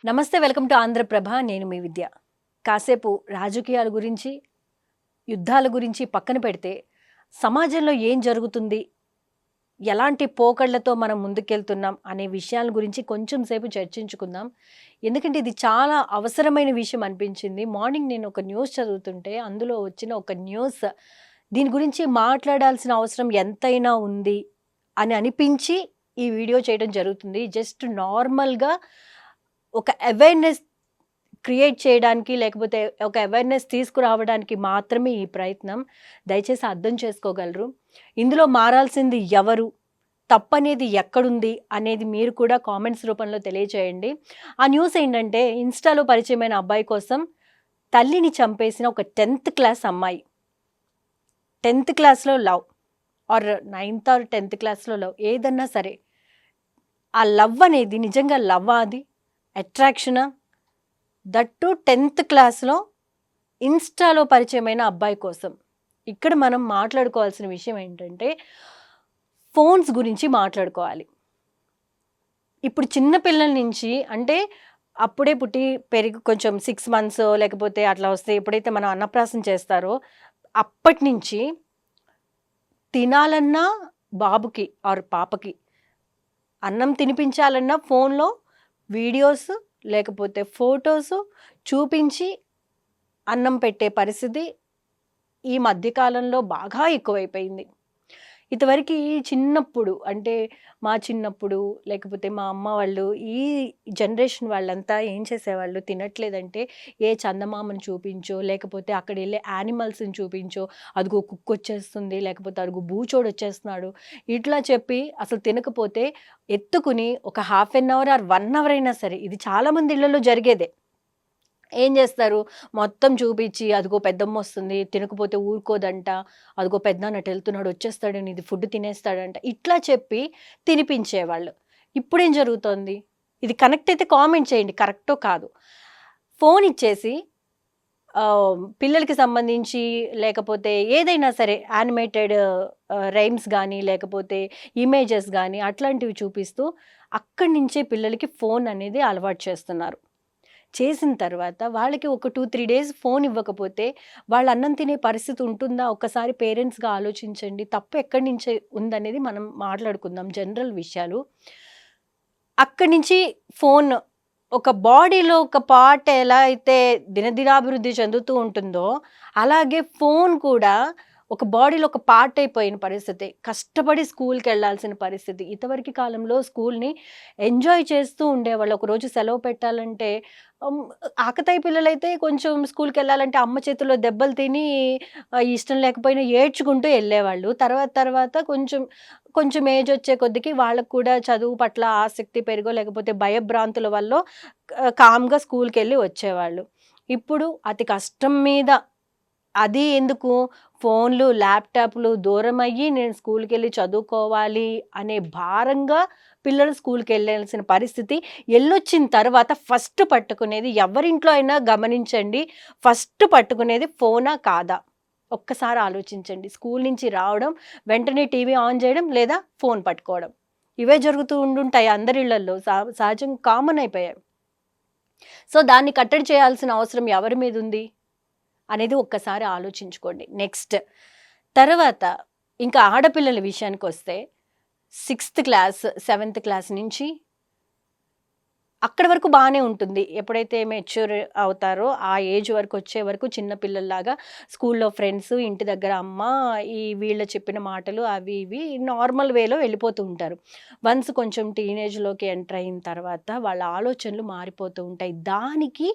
నమస్తే, welcome to Andhraprabha. నేను మీ విద్య. కాసేపు రాజకీయాల గురించి, యుద్ధాల గురించి పక్కన పెడితే, సమాజంలో ఏం జరుగుతుంది, ఎలాంటి పోకడలతో మనం ముందుకెళ్తున్నాం అనే విషయాల గురించి కొంచెం సేపు చర్చించుకుందాం. ఎందుకంటే ఇది చాలా అవసరమైన విషయం అనిపించింది. మార్నింగ్ నేను ఒక న్యూస్ చదువుతుంటే అందులో వచ్చిన ఒక న్యూస్ దీని గురించి మాట్లాడాల్సిన అవసరం ఎంతైనా ఉంది అని అనిపించి ఈ వీడియో చేయడం జరుగుతుంది. జస్ట్ నార్మల్‌గా ఒక అవేర్‌నెస్ క్రియేట్ చేయడానికి, లేకపోతే ఒక అవేర్‌నెస్ తీసుకురావడానికి మాత్రమే ఈ ప్రయత్నం. దయచేసి అర్థం చేసుకోగలరు. ఇందులో మారాల్సింది ఎవరు? తప్పనేది ఎక్కడుంది? అనేది మీరు కూడా కామెంట్స్ రూపంలో తెలియచేయండి. ఆ న్యూస్ ఏంటంటే, ఇన్‌స్టాలో పరిచయమైన అబ్బాయి కోసం తల్లిని చంపేసిన ఒక 10th క్లాస్ అమ్మాయి. 10th క్లాస్‌లో love or 9th are 10th క్లాస్‌లో లవ్ ఏదన్నా సరే. ఆ లవ్ అనేది నిజంగా లవ్వా అది? అట్రాక్షనా? దట్ టు 10th క్లాస్‌లో ఇన్‌స్టాలో పరిచయమైన అబ్బాయి కోసం. ఇక్కడ మనం మాట్లాడుకోవాల్సిన విషయం ఏంటంటే, ఫోన్స్ గురించి మాట్లాడుకోవాలి. ఇప్పుడు చిన్న పిల్లల నుంచి అంటే అప్పుడే పుట్టి పెరిగి కొంచెం 6 మంత్సో లేకపోతే అట్లా వస్తే ఎప్పుడైతే మనం అన్నప్రాసన చేస్తారో అప్పటి నుంచి తినాలన్నా బాబుకి ఆర్ పాపకి అన్నం తినిపించాలన్నా ఫోన్‌లో వీడియోస్ లేకపోతే ఫోటోసు చూపించి అన్నం పెట్టే పరిస్థితి ఈ మధ్యకాలంలో బాగా ఎక్కువైపోయింది. ఇదివరకి చిన్నప్పుడు అంటే మా చిన్నప్పుడు లేకపోతే మా అమ్మ వాళ్ళు ఈ జనరేషన్ వాళ్ళంతా ఏం చేసేవాళ్ళు, తినట్లేదంటే ఏ చందమామను చూపించో లేకపోతే అక్కడ వెళ్ళే యానిమల్స్ని చూపించో, అదిగో కుక్క వచ్చేస్తుంది లేకపోతే అదిగో బూచోడు వచ్చేస్తున్నాడు ఇట్లా చెప్పి అసలు తినకపోతే ఎత్తుకుని ఒక half an hour or 1 hour అయినా సరే, ఇది చాలామంది ఇళ్లలో జరిగేదే. ఏం చేస్తారు, మొత్తం చూపించి అదిగో పెద్దమ్మ వస్తుంది తినకపోతే ఊరుకోదంట, అదిగో పెద్దనాన్న అటు వెళ్తున్నాడు వచ్చేస్తాడని ఇది ఫుడ్ తినేస్తాడంట, ఇట్లా చెప్పి తినిపించేవాళ్ళు. ఇప్పుడేం జరుగుతోంది? ఇది కనెక్ట్ అయితే కామెంట్ చేయండి, కరెక్టో కాదు. ఫోన్ ఇచ్చేసి పిల్లలకి సంబంధించి లేకపోతే ఏదైనా సరే యానిమేటెడ్ రైమ్స్ కానీ లేకపోతే ఇమేజెస్ కానీ అట్లాంటివి చూపిస్తూ అక్కడి నుంచే పిల్లలకి ఫోన్ అనేది అలవాటు చేస్తున్నారు. చేసిన తర్వాత వాళ్ళకి ఒక 2-3 డేస్ ఫోన్ ఇవ్వకపోతే వాళ్ళు అన్నం తినే పరిస్థితి ఉంటుందా? ఒక్కసారి పేరెంట్స్‌గా ఆలోచించండి. తప్పు ఎక్కడి నుంచే ఉందనేది మనం మాట్లాడుకుందాం, జనరల్ విషయాలు. అక్కడి నుంచి ఫోన్ ఒక బాడీలో ఒక పార్ట్ ఎలా అయితే దినదినాభివృద్ధి చెందుతూ ఉంటుందో, అలాగే ఫోన్ కూడా ఒక బాడీలో ఒక పార్ట్ అయిపోయిన పరిస్థితి. కష్టపడి స్కూల్‌కెళ్ళాల్సిన పరిస్థితి. ఇదివరకి కాలంలో స్కూల్‌ని ఎంజాయ్ చేస్తూ ఉండేవాళ్ళు. ఒకరోజు సెలవు పెట్టాలంటే హ్మ్, ఆకతాయి పిల్లలైతే కొంచెం స్కూల్‌కెళ్ళాలంటే అమ్మ చేతుల్లో దెబ్బలు తిని ఇష్టం లేకపోయినా ఏడ్చుకుంటూ ఎళ్ళేవాళ్ళు. తర్వాత తర్వాత కొంచెం కొంచెం ఏజ్ వచ్చే కొద్దికి వాళ్ళకి కూడా చదువు పట్ల ఆసక్తి పెరుగో లేకపోతే భయభ్రాంతుల వల్లో కామ్‌గా స్కూల్‌కెళ్ళి వచ్చేవాళ్ళు. ఇప్పుడు అతి కష్టం మీద అది ఎందుకు ఫోన్లు, ల్యాప్‌టాప్‌లు దూరమయ్యి నేను స్కూల్‌కెళ్ళి చదువుకోవాలి అనే భారంగా పిల్లలు స్కూల్‌కెళ్ళాల్సిన పరిస్థితి. ఎళ్ళొచ్చిన తర్వాత ఫస్ట్ పట్టుకునేది ఎవరింట్లో అయినా గమనించండి. ఫస్ట్ పట్టుకునేది ఫోనా? కాదా? ఒక్కసారి ఆలోచించండి. స్కూల్ నుంచి రావడం, వెంటనే టీవీ ఆన్ చేయడం లేదా ఫోన్ పట్టుకోవడం. ఇవే జరుగుతూ ఉండుంటాయి అందరి ఇళ్లల్లో. సహజంగా కామన్ అయిపోయాయి. సో, దాన్ని కట్టడి చేయాల్సిన అవసరం ఎవరి మీదుంది అనేది ఒక్కసారి ఆలోచించుకోండి. నెక్స్ట్ తర్వాత ఇంకా ఆడపిల్లల విషయానికొస్తే 6th క్లాస్, 7th క్లాస్ నుంచి అక్కడి వరకు బానే ఉంటుంది. ఎప్పుడైతే మెచ్యూర్ అవుతారో ఆ ఏజ్ వరకు వచ్చే వరకు చిన్న పిల్లల్లాగా స్కూల్‌లో ఫ్రెండ్స్, ఇంటి దగ్గర అమ్మ, ఈ వీళ్ళు చెప్పిన మాటలు అవి ఇవి నార్మల్ వేలో వెళ్ళిపోతూ ఉంటారు. వన్స్ కొంచెం టీనేజ్‌లోకి ఎంటర్ అయిన తర్వాత వాళ్ళ ఆలోచనలు మారిపోతూ ఉంటాయి. దానికి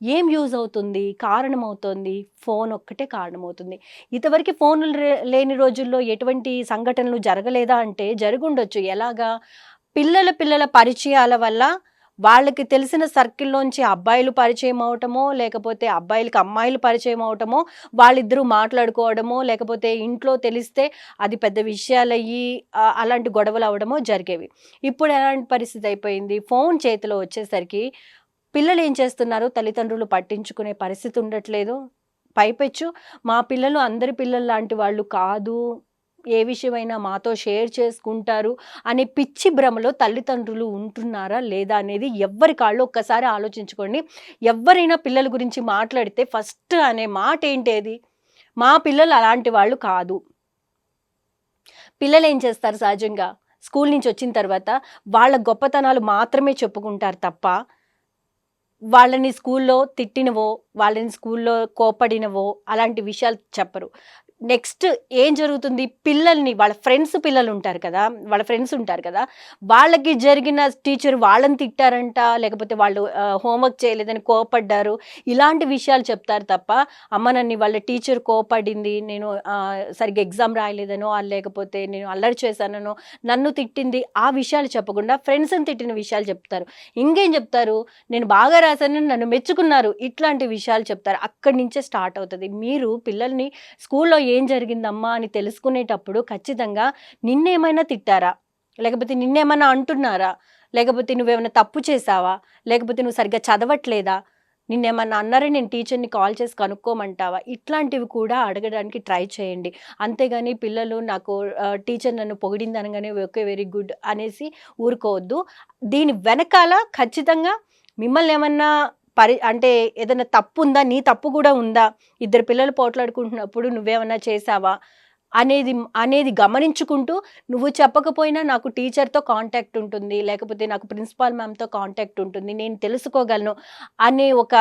ఏం యూజ్ అవుతుంది? కారణమవుతోంది. ఫోన్ ఒక్కటే కారణమవుతుంది. ఇదివరకి ఫోనులు లేని రోజుల్లో ఎటువంటి సంఘటనలు జరగలేదా అంటే జరుగుండొచ్చు. ఎలాగా? పిల్లల పరిచయాల వల్ల వాళ్ళకి తెలిసిన సర్కిల్‌లోంచి అబ్బాయిలు పరిచయం అవ్వటమో, లేకపోతే అబ్బాయిలకి అమ్మాయిలు పరిచయం అవ్వటమో, వాళ్ళిద్దరూ మాట్లాడుకోవడమో, లేకపోతే ఇంట్లో తెలిస్తే అది పెద్ద విషయాలయ్యి అలాంటి గొడవలు అవ్వడమో జరిగేవి. ఇప్పుడు ఎలాంటి పరిస్థితి అయిపోయింది? ఫోన్ చేతిలో వచ్చేసరికి పిల్లలు ఏం చేస్తున్నారు? తల్లిదండ్రులు పట్టించుకునే పరిస్థితి ఉండట్లేదు. పైపెచ్చు మా పిల్లలు అందరి పిల్లల్లాంటి వాళ్ళు కాదు. ఏ విషయమైనా మాతో షేర్ చేసుకుంటారు అనే పిచ్చి భ్రమలో తల్లిదండ్రులు ఉంటున్నారా లేదా అనేది ఎవ్వరి కాళ్ళు ఒక్కసారి ఆలోచించుకోండి. ఎవ్వరైనా పిల్లల గురించి మాట్లాడితే ఫస్ట్ అనే మాట ఏంటేది? మా పిల్లలు అలాంటి వాళ్ళు కాదు. పిల్లలు ఏం చేస్తారు సహజంగా? స్కూల్ నుంచి వచ్చిన తర్వాత వాళ్ళ గొప్పతనాలు మాత్రమే చెప్పుకుంటారు తప్ప, వాళ్ళని స్కూల్లో తిట్టినవో, వాళ్ళని స్కూల్లో కోపడినవో అలాంటి విషయాలు చెప్పరు. నెక్స్ట్ ఏం జరుగుతుంది? పిల్లల్ని వాళ్ళ పిల్లలు ఉంటారు కదా! వాళ్ళ ఫ్రెండ్స్ ఉంటారు కదా! వాళ్ళకి జరిగిన టీచర్ వాళ్ళని తిట్టారంట, లేకపోతే వాళ్ళు హోంవర్క్ చేయలేదని కోపడ్డారు. ఇలాంటి విషయాలు చెప్తారు తప్ప, అమ్మ నన్ను వాళ్ళ టీచర్ కోపడింది, నేను సరిగ్గా ఎగ్జామ్ రాయలేదనో, లేకపోతే నేను అల్లరి చేశాననో, నన్ను తిట్టింది ఆ విషయాలు చెప్పకుండా ఫ్రెండ్స్‌ని తిట్టిన విషయాలు చెప్తారు. ఇంకేం చెప్తారు? నేను బాగా రాశానని నన్ను మెచ్చుకున్నారు. ఇట్లాంటి విషయాలు చెప్తారు. అక్కడి నుంచే స్టార్ట్ అవుతది. మీరు పిల్లల్ని స్కూల్లో ఏం జరిగిందమ్మా అని తెలుసుకునేటప్పుడు ఖచ్చితంగా నిన్నేమైనా తిట్టారా? లేకపోతే నిన్నేమైనా అంటున్నారా? లేకపోతే నువ్వేమైనా తప్పు చేశావా? లేకపోతే నువ్వు సరిగ్గా చదవట్లేదా? నిన్నేమన్నా అన్నారని నేను టీచర్‌ని కాల్ చేసి కనుక్కోమంటావా? ఇట్లాంటివి కూడా అడగడానికి ట్రై చేయండి. అంతేగాని పిల్లలు నాకు టీచర్ నన్ను పొగిడింది అనగానే ఓకే వెరీ గుడ్ అనేసి ఊరుకోవద్దు. దీని వెనకాల ఖచ్చితంగా మిమ్మల్ని ఏమన్నా అంటే ఏదైనా తప్పుందా? నీ తప్పు గూడా ఉందా? ఇద్దరు పిల్లలు పోట్లాడుకుంటున్నప్పుడు నువ్వేమన్నా చేశావా? అనేది అనేది గమనించుకుంటూ నువ్వు చెప్పకపోయినా నాకు టీచర్‌తో కాంటాక్ట్ ఉంటుంది. లేకపోతే నాకు ప్రిన్సిపాల్ మ్యామ్‌తో కాంటాక్ట్ ఉంటుంది. నేను తెలుసుకోగలను అనే ఒక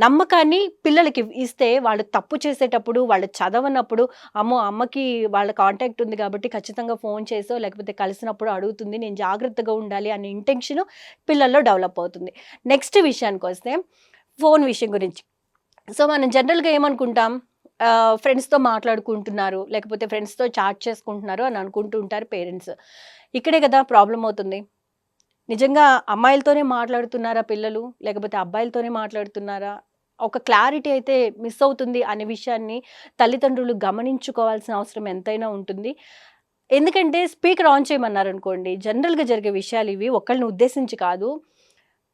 నమ్మకాన్ని పిల్లలకి ఇస్తే వాళ్ళు తప్పు చేసేటప్పుడు, వాళ్ళు చదవనప్పుడు అమ్మో! అమ్మకి వాళ్ళ కాంటాక్ట్ ఉంది కాబట్టి ఖచ్చితంగా ఫోన్ చేసో, లేకపోతే కలిసినప్పుడు అడుగుతుంది. నేను జాగ్రత్తగా ఉండాలి అనే ఇంటెన్షన్ పిల్లల్లో డెవలప్ అవుతుంది. నెక్స్ట్ విషయానికొస్తే ఫోన్ విషయం గురించి. సో, మనం జనరల్‌గా ఏమనుకుంటాం? ఫ్రెండ్స్‌తో మాట్లాడుకుంటున్నారు, లేకపోతే ఫ్రెండ్స్‌తో చాట్ చేసుకుంటున్నారు అని అనుకుంటూ ఉంటారు పేరెంట్స్. ఇక్కడే కదా ప్రాబ్లమ్ అవుతుంది. నిజంగా అమ్మాయిలతోనే మాట్లాడుతున్నారా పిల్లలు? లేకపోతే అబ్బాయిలతోనే మాట్లాడుతున్నారా? ఒక క్లారిటీ అయితే మిస్ అవుతుంది అనే విషయాన్ని తల్లిదండ్రులు గమనించుకోవాల్సిన అవసరం ఎంతైనా ఉంటుంది. ఎందుకంటే స్పీకర్ ఆన్ చేయమన్నారనుకోండి, జనరల్‌గా జరిగే విషయాలివి ఒకళ్ళని ఉద్దేశించి కాదు.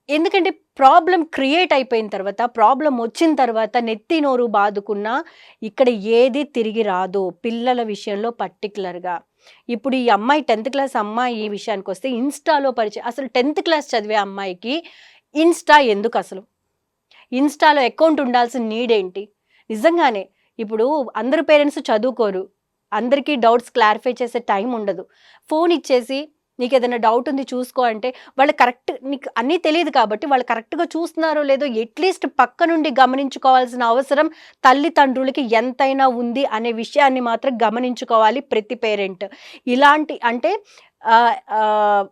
ఎందుకంటే ప్రాబ్లమ్ క్రియేట్ అయిపోయిన తర్వాత, ప్రాబ్లమ్ వచ్చిన తర్వాత నెత్తి నోరు బాదుకున్నా ఇక్కడ ఏది తిరిగి రాదు. పిల్లల విషయంలో పర్టిక్యులర్‌గా. ఇప్పుడు ఈ అమ్మాయి 10థ్ క్లాస్ అమ్మాయి విషయానికొస్తే ఇన్‌స్టాలో అసలు 10థ్ క్లాస్ చదివే అమ్మాయికి ఇన్‌స్టా ఎందుకసలు? ఇన్‌స్టాలో అకౌంట్ ఉండాల్సిన నీడ్ ఏంటి? నిజంగానే. ఇప్పుడు అందరు పేరెంట్స్ చదువుకోరు. అందరికీ డౌట్స్ క్లారిఫై చేసే టైం ఉండదు. ఫోన్ ఇచ్చేసి నీకేదైనా డౌట్ ఉంది చూసుకో అంటే వాళ్ళు కరెక్ట్ నీకు అన్నీ తెలీదు కాబట్టి వాళ్ళు కరెక్ట్‌గా చూస్తున్నారో లేదో అట్‌లీస్ట్ పక్క నుండి గమనించుకోవాల్సిన అవసరం తల్లిదండ్రులకి ఎంతైనా ఉంది అనే విషయాన్ని మాత్రం గమనించుకోవాలి ప్రతి పేరెంట్. ఇలాంటి అంటే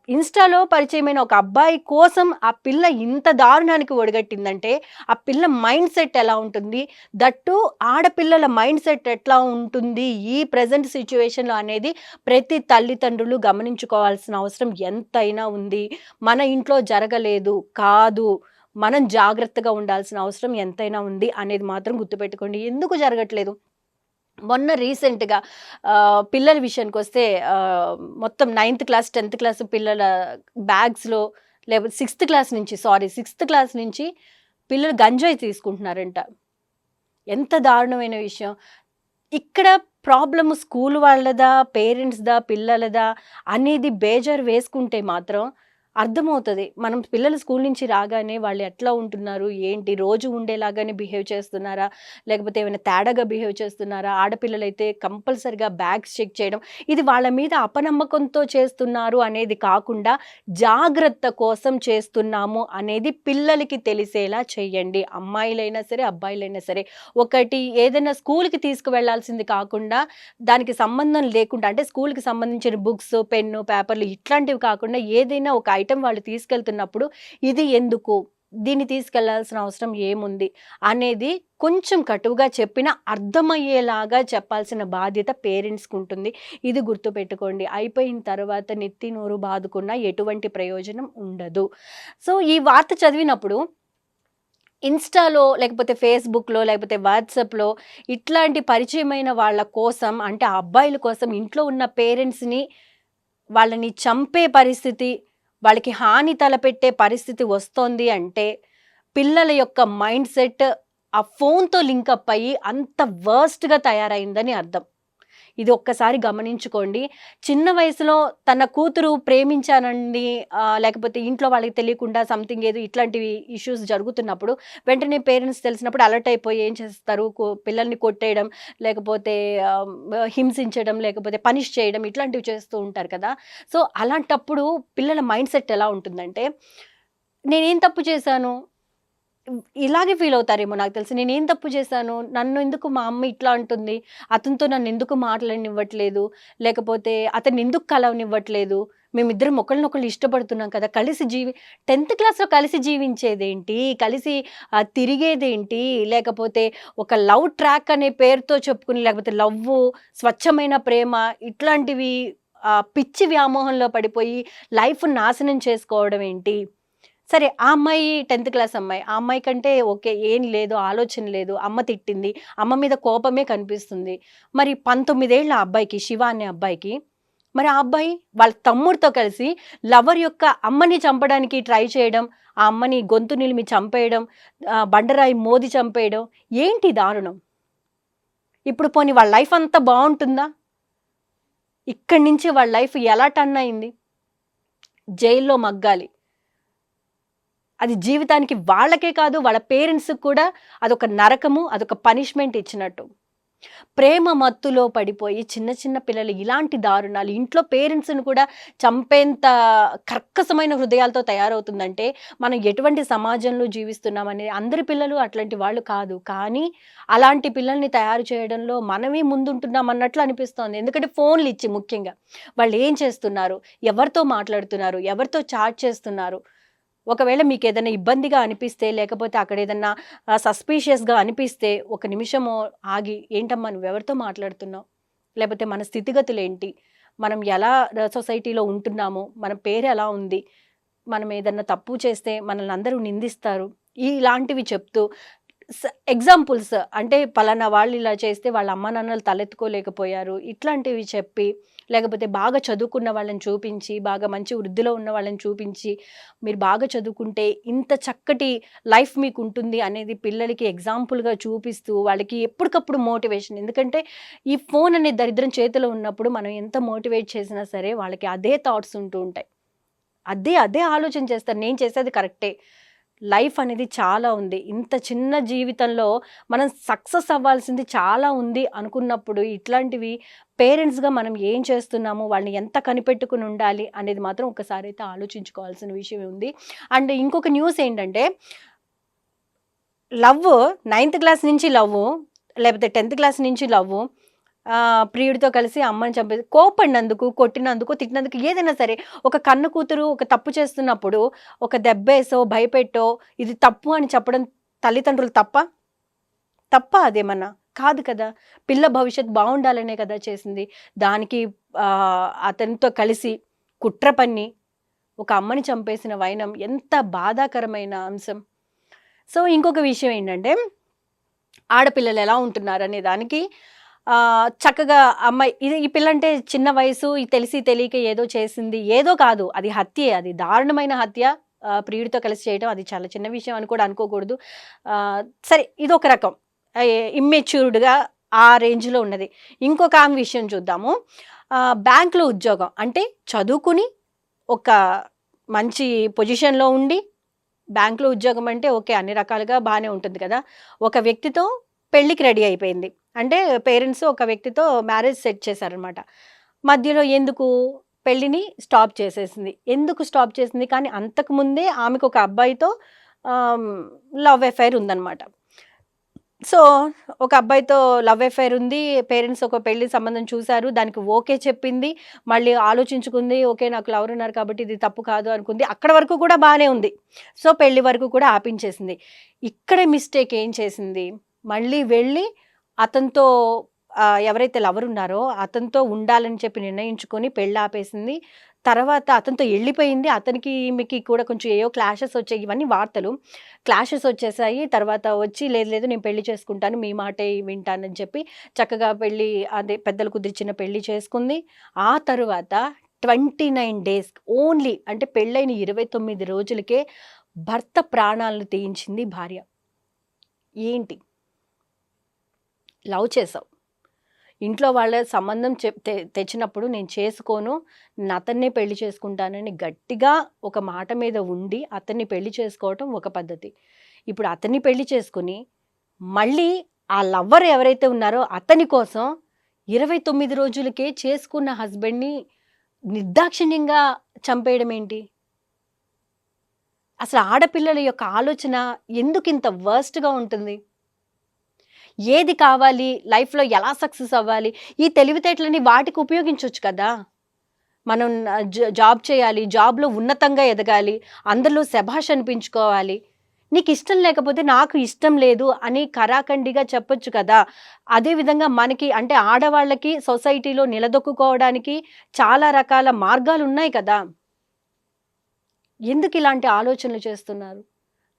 ఇన్‌స్టాలో పరిచయమైన ఒక అబ్బాయి కోసం ఆ పిల్ల ఇంత దారుణానికి ఒడిగట్టిందంటే, ఆ పిల్ల మైండ్ సెట్ ఎలా ఉంటుంది? దట్ టూ ఆడపిల్లల మైండ్ సెట్ ఎట్లా ఉంటుంది ఈ ప్రెజెంట్ సిట్యుయేషన్‌లో అనేది ప్రతి తల్లిదండ్రులు గమనించుకోవాల్సిన అవసరం ఎంతైనా ఉంది. మన ఇంట్లో జరగలేదు, కాదు. మనం జాగ్రత్తగా ఉండాల్సిన అవసరం ఎంతైనా ఉంది అనేది మాత్రం గుర్తుపెట్టుకోండి. ఎందుకు జరగట్లేదు? మొన్న రీసెంట్‌గా పిల్లల విషయానికొస్తే మొత్తం 9థ్ క్లాస్, 10థ్ క్లాస్ పిల్లల బ్యాగ్స్‌లో లేకపోతే సిక్స్త్ క్లాస్ నుంచి పిల్లలు గంజాయి తీసుకుంటున్నారంట. ఎంత దారుణమైన విషయం. ఇక్కడ ప్రాబ్లమ్ స్కూల్ వాళ్ళదా? పేరెంట్స్‌దా? పిల్లలదా? అనేది బేజారు వేసుకుంటే మాత్రం అర్థమవుతది. మనం పిల్లలు స్కూల్ నుంచి రాగానే వాళ్ళు ఎట్లా ఉంటున్నారు? ఏంటి? రోజు ఉండేలాగానే బిహేవ్ చేస్తున్నారా? లేకపోతే ఏమైనా తేడాగా బిహేవ్ చేస్తున్నారా? ఆడపిల్లలైతే కంపల్సరీగా బ్యాగ్స్ చెక్ చేయడం. ఇది వాళ్ళ మీద అపనమ్మకంతో చేస్తున్నారు అనేది కాకుండా జాగ్రత్త కోసం చేస్తున్నాము అనేది పిల్లలకి తెలిసేలా చేయండి. అమ్మాయిలైనా సరే, అబ్బాయిలైనా సరే. ఒకటి ఏదైనా స్కూల్‌కి తీసుకువెళ్ళాల్సింది కాకుండా దానికి సంబంధం లేకుండా అంటే స్కూల్‌కి సంబంధించిన బుక్స్, పెన్ను, పేపర్‌లు ఇట్లాంటివి కాకుండా ఏదైనా ఒక ఐటెమ్ వాళ్ళు తీసుకెళ్తున్నప్పుడు ఇది ఎందుకు? దీన్ని తీసుకెళ్లాల్సిన అవసరం ఏముంది? అనేది కొంచెం కటువుగా చెప్పినా అర్థమయ్యేలాగా చెప్పాల్సిన బాధ్యత పేరెంట్స్‌కుంటుంది. ఇది గుర్తుపెట్టుకోండి. అయిపోయిన తర్వాత నెత్తి నోరు బాదుకున్నా ఎటువంటి ప్రయోజనం ఉండదు. సో, ఈ వార్త చదివినప్పుడు ఇన్‌స్టాలో లేకపోతే ఫేస్‌బుక్‌లో లేకపోతే వాట్సాప్‌లో ఇట్లాంటి పరిచయమైన వాళ్ళ కోసం అంటే ఆ అబ్బాయిల కోసం ఇంట్లో ఉన్న పేరెంట్స్‌ని వాళ్ళని చంపే పరిస్థితి, వాళ్ళకి హాని తలపెట్టే పరిస్థితి వస్తోంది అంటే పిల్లల యొక్క మైండ్ సెట్ ఆ ఫోన్‌తో లింకప్ అయ్యి అంత వర్స్ట్‌గా తయారైందని అర్థం. ఇది ఒక్కసారి గమనించుకోండి. చిన్న వయసులో తన కూతురు ప్రేమించానండి లేకపోతే ఇంట్లో వాళ్ళకి తెలియకుండా సంథింగ్ ఏదో ఇట్లాంటివి ఇష్యూస్ జరుగుతున్నప్పుడు వెంటనే పేరెంట్స్ తెలిసినప్పుడు అలర్ట్ అయిపోయి ఏం చేస్తారు, పిల్లల్ని కొట్టేయడం, లేకపోతే హింసించడం, లేకపోతే పనిష్ చేయడం ఇట్లాంటివి చేస్తూ ఉంటారు కదా. సో అలాంటప్పుడు పిల్లల మైండ్ సెట్ ఎలా ఉంటుందంటే, నేనేం తప్పు చేశాను, ఇలాగే ఫీల్ అవుతారేమో నాకు తెలిసి. నేనేం తప్పు చేశాను? నన్ను ఎందుకు మా అమ్మ ఇట్లా అంటుంది? అతనితో నన్నెందుకు మాట్లాడనివ్వట్లేదు? లేకపోతే అతన్నెందుకు కలవనివ్వట్లేదు? మేమిద్దరం ఒకళ్ళనొకళ్ళు ఇష్టపడుతున్నాం కదా! కలిసి 10థ్ క్లాస్‌లో కలిసి జీవించేదేంటి? కలిసి తిరిగేదేంటి? లేకపోతే ఒక లవ్ ట్రాక్ అనే పేరుతో చెప్పుకుని, లేకపోతే లవ్వు, స్వచ్ఛమైన ప్రేమ ఇట్లాంటివి పిచ్చి వ్యామోహంలో పడిపోయి లైఫ్ నాశనం చేసుకోవడం ఏంటి? సరే ఆ అమ్మాయి 10థ్ క్లాస్ అమ్మాయి. ఆ అమ్మాయి కంటే ఓకే. ఏం లేదు, ఆలోచన లేదు. అమ్మ తిట్టింది. అమ్మ మీద కోపమే కనిపిస్తుంది. మరి 19 ఏళ్ల అబ్బాయికి, శివ అనే అబ్బాయికి, మరి ఆ అబ్బాయి వాళ్ళ తమ్ముడితో కలిసి లవర్ యొక్క అమ్మని చంపడానికి ట్రై చేయడం, ఆ అమ్మని గొంతు నిలిమి చంపేయడం, బండరాయి మోది చంపేయడం. ఏంటి దారుణం? ఇప్పుడు పోనీ వాళ్ళ లైఫ్ అంతా బావుంటుందా? ఇక్కడి నుంచి వాళ్ళ లైఫ్ ఎలా టర్న్ అయింది? జైల్లో మగ్గాలి. అది జీవితానికి వాళ్ళకే కాదు, వాళ్ళ పేరెంట్స్‌కి కూడా అదొక నరకము, అదొక పనిష్మెంట్ ఇచ్చినట్టు. ప్రేమ మత్తులో పడిపోయి చిన్న చిన్న పిల్లలు ఇలాంటి దారుణాలు, ఇంట్లో పేరెంట్స్‌ని కూడా చంపేంత కర్కశమైన హృదయాలతో తయారవుతుందంటే, మనం ఎటువంటి సమాజంలో జీవిస్తున్నామని. అందరి పిల్లలు అట్లాంటి వాళ్ళు కాదు. కానీ అలాంటి పిల్లల్ని తయారు చేయడంలో మనమే ముందుంటున్నాం అన్నట్లు అనిపిస్తోంది. ఎందుకంటే ఫోన్‌లు ఇచ్చి ముఖ్యంగా. వాళ్ళు ఏం చేస్తున్నారు? ఎవరితో మాట్లాడుతున్నారు? ఎవరితో చాట్ చేస్తున్నారు? ఒకవేళ మీకేదైనా ఇబ్బందిగా అనిపిస్తే, లేకపోతే అక్కడేదన్నా సస్పీషియస్‌గా అనిపిస్తే, ఒక నిమిషము ఆగి, ఏంటమ్మా నువ్వెవరితో మాట్లాడుతున్నావు? లేపోతే మన స్థితిగతులేంటి? మనం ఎలా సొసైటీలో ఉంటున్నాము? మన పేరెలా ఉంది? మనం ఏదన్నా తప్పు చేస్తే మనల్ని అందరూ నిందిస్తారు. ఇలాంటివి చెప్తూ ఎగ్జాంపుల్స్ అంటే పలానా వాళ్ళు ఇలా చేస్తే వాళ్ళ అమ్మానాన్నలు తలెత్తుకోలేకపోయారు. ఇట్లాంటివి చెప్పి, లేకపోతే బాగా చదువుకున్న వాళ్ళని చూపించి, బాగా మంచి వృద్ధిలో ఉన్న వాళ్ళని చూపించి, మీరు బాగా చదువుకుంటే ఇంత చక్కటి లైఫ్ మీకుంటుంది అనేది పిల్లలకి ఎగ్జాంపుల్‌గా చూపిస్తూ, వాళ్ళకి ఎప్పటికప్పుడు మోటివేషన్. ఎందుకంటే ఈ ఫోన్ అనే దరిద్రం చేతిలో ఉన్నప్పుడు మనం ఎంత మోటివేట్ చేసినా సరే వాళ్ళకి అదే థాట్స్ ఉంటూ ఉంటాయి. అదే ఆలోచన చేస్తారు. నేను చేసేది కరెక్టే. లైఫ్ అనేది చాలా ఉంది. ఇంత చిన్న జీవితంలో మనం సక్సెస్ అవ్వాల్సింది చాలా ఉంది అనుకున్నప్పుడు, ఇట్లాంటివి పేరెంట్స్‌గా మనం ఏం చేస్తున్నాము, వాళ్ళని ఎంత కనిపెట్టుకొని ఉండాలి అనేది మాత్రం ఒకసారి అయితే ఆలోచించుకోవాల్సిన విషయం ఉంది. అండ్ ఇంకొక న్యూస్ ఏంటంటే, లవ్ 9థ్ క్లాస్ నుంచి లవ్వు, లేకపోతే 10థ్ క్లాస్ నుంచి లవ్వు, ప్రియుడితో కలిసి అమ్మని చంపేసి కోప్పడినందుకు, కొట్టినందుకు, తిట్టినందుకు ఏదైనా సరే, ఒక కన్న కూతురు ఒక తప్పు చేస్తున్నప్పుడు ఒక దెబ్బేసో, భయపెట్టో ఇది తప్పు అని చెప్పడం తల్లిదండ్రులు తప్పా? తప్పా అదేమన్నా? కాదు కదా! పిల్ల భవిష్యత్తు బావుండాలనే కదా చేసింది. దానికి అతనితో కలిసి కుట్ర పన్ని ఒక అమ్మని చంపేసిన వైనం ఎంత బాధాకరమైన అంశం. సో, ఇంకొక విషయం ఏంటంటే, ఆడపిల్లలు ఎలా ఉంటున్నారనే దానికి చక్కగా అమ్మాయి ఈ పిల్లంటే చిన్న వయసు, తెలిసి తెలియక ఏదో చేసింది. ఏదో కాదు, అది హత్యే. అది దారుణమైన హత్య. ప్రియుడితో కలిసి చేయడం అది చాలా చిన్న విషయం అని కూడా అనుకోకూడదు. సరే ఇదొక రకం. ఇమ్మెచ్యూర్డ్‌గా ఆ రేంజ్‌లో ఉన్నది. ఇంకొక ఆమె విషయం చూద్దాము. బ్యాంక్‌లో ఉద్యోగం. అంటే చదువుకుని ఒక మంచి పొజిషన్‌లో ఉండి, బ్యాంక్‌లో ఉద్యోగం అంటే ఓకే. అన్ని రకాలుగా బానే ఉంటుంది కదా! ఒక వ్యక్తితో పెళ్ళికి రెడీ అయిపోయింది. అంటే పేరెంట్స్ ఒక వ్యక్తితో మ్యారేజ్ సెట్ చేశారనమాట. మధ్యలో ఎందుకు పెళ్ళిని స్టాప్ చేసేసింది. ఎందుకు స్టాప్ చేసింది? కానీ అంతకుముందే ఆమెకు ఒక అబ్బాయితో లవ్ అఫైర్ ఉందనమాట. సో, ఒక అబ్బాయితో లవ్ అఫైర్ ఉంది. పేరెంట్స్ ఒక పెళ్లి సంబంధం చూసారు. దానికి ఓకే చెప్పింది. మళ్ళీ ఆలోచించుకుంది. ఓకే, నాకు లవర్ ఉన్నారు కాబట్టి ఇది తప్పు కాదు అనుకుంది. అక్కడి వరకు కూడా బానే ఉంది. సో, పెళ్లి వరకు కూడా ఆపించేసింది. ఇక్కడ మిస్టేక్ ఏం చేసింది? మళ్ళీ వెళ్ళి అతనితో ఎవరైతే లవర్ ఉన్నారో అతనితో ఉండాలని చెప్పి నిర్ణయించుకొని పెళ్లి ఆపేసింది. తర్వాత అతనితో ఎళ్ళిపోయింది. అతనికి ఈమెకి కూడా కొంచెం ఏవో క్లాషెస్ వచ్చాయి. ఇవన్నీ వార్తలు. క్లాషెస్ వచ్చేసాయి. తర్వాత వచ్చి లేదు లేదు నేను పెళ్లి చేసుకుంటాను, మీ మాటే వింటానని చెప్పి చక్కగా పెళ్లి అదే పెద్దలు కుదిర్చిన పెళ్లి చేసుకుంది. ఆ తరువాత 29 డేస్ ఓన్లీ అంటే పెళ్ళైన 29 రోజులకే భర్త ప్రాణాలను తీయించింది భార్య. ఏంటి? లవ్ చేసావు. ఇంట్లో వాళ్ళ సంబంధం తెచ్చినప్పుడు నేను చేసుకోను, నేను అతన్నే పెళ్లి చేసుకుంటానని గట్టిగా ఒక మాట మీద ఉండి అతన్ని పెళ్లి చేసుకోవటం ఒక పద్ధతి. ఇప్పుడు అతన్ని పెళ్లి చేసుకుని మళ్ళీ ఆ లవ్వర్ ఎవరైతే ఉన్నారో అతని కోసం 29 రోజులకే చేసుకున్న హస్బెండ్‌ని నిర్దాక్షిణ్యంగా చంపేయడం ఏంటి? అసలు ఆడపిల్లల యొక్క ఆలోచన ఎందుకింత వర్స్ట్‌గా ఉంటుంది? ఏది కావాలి? లైఫ్‌లో ఎలా సక్సెస్ అవ్వాలి? ఈ తెలివితేటలని వాటికి ఉపయోగించొచ్చు కదా! మనం జాబ్ చేయాలి. జాబ్‌లో ఉన్నతంగా ఎదగాలి. అందరిలో శభాష్ అనిపించుకోవాలి. నీకిష్టం లేకపోతే నాకు ఇష్టం లేదు అని ఖరాఖండిగా చెప్పొచ్చు కదా! అదే విధంగా మనకి అంటే ఆడవాళ్ళకి సొసైటీలో నిలదొక్కుకోవడానికి చాలా రకాల మార్గాలున్నాయి కదా! ఎందుకిలాంటి ఆలోచనలు చేస్తున్నారు?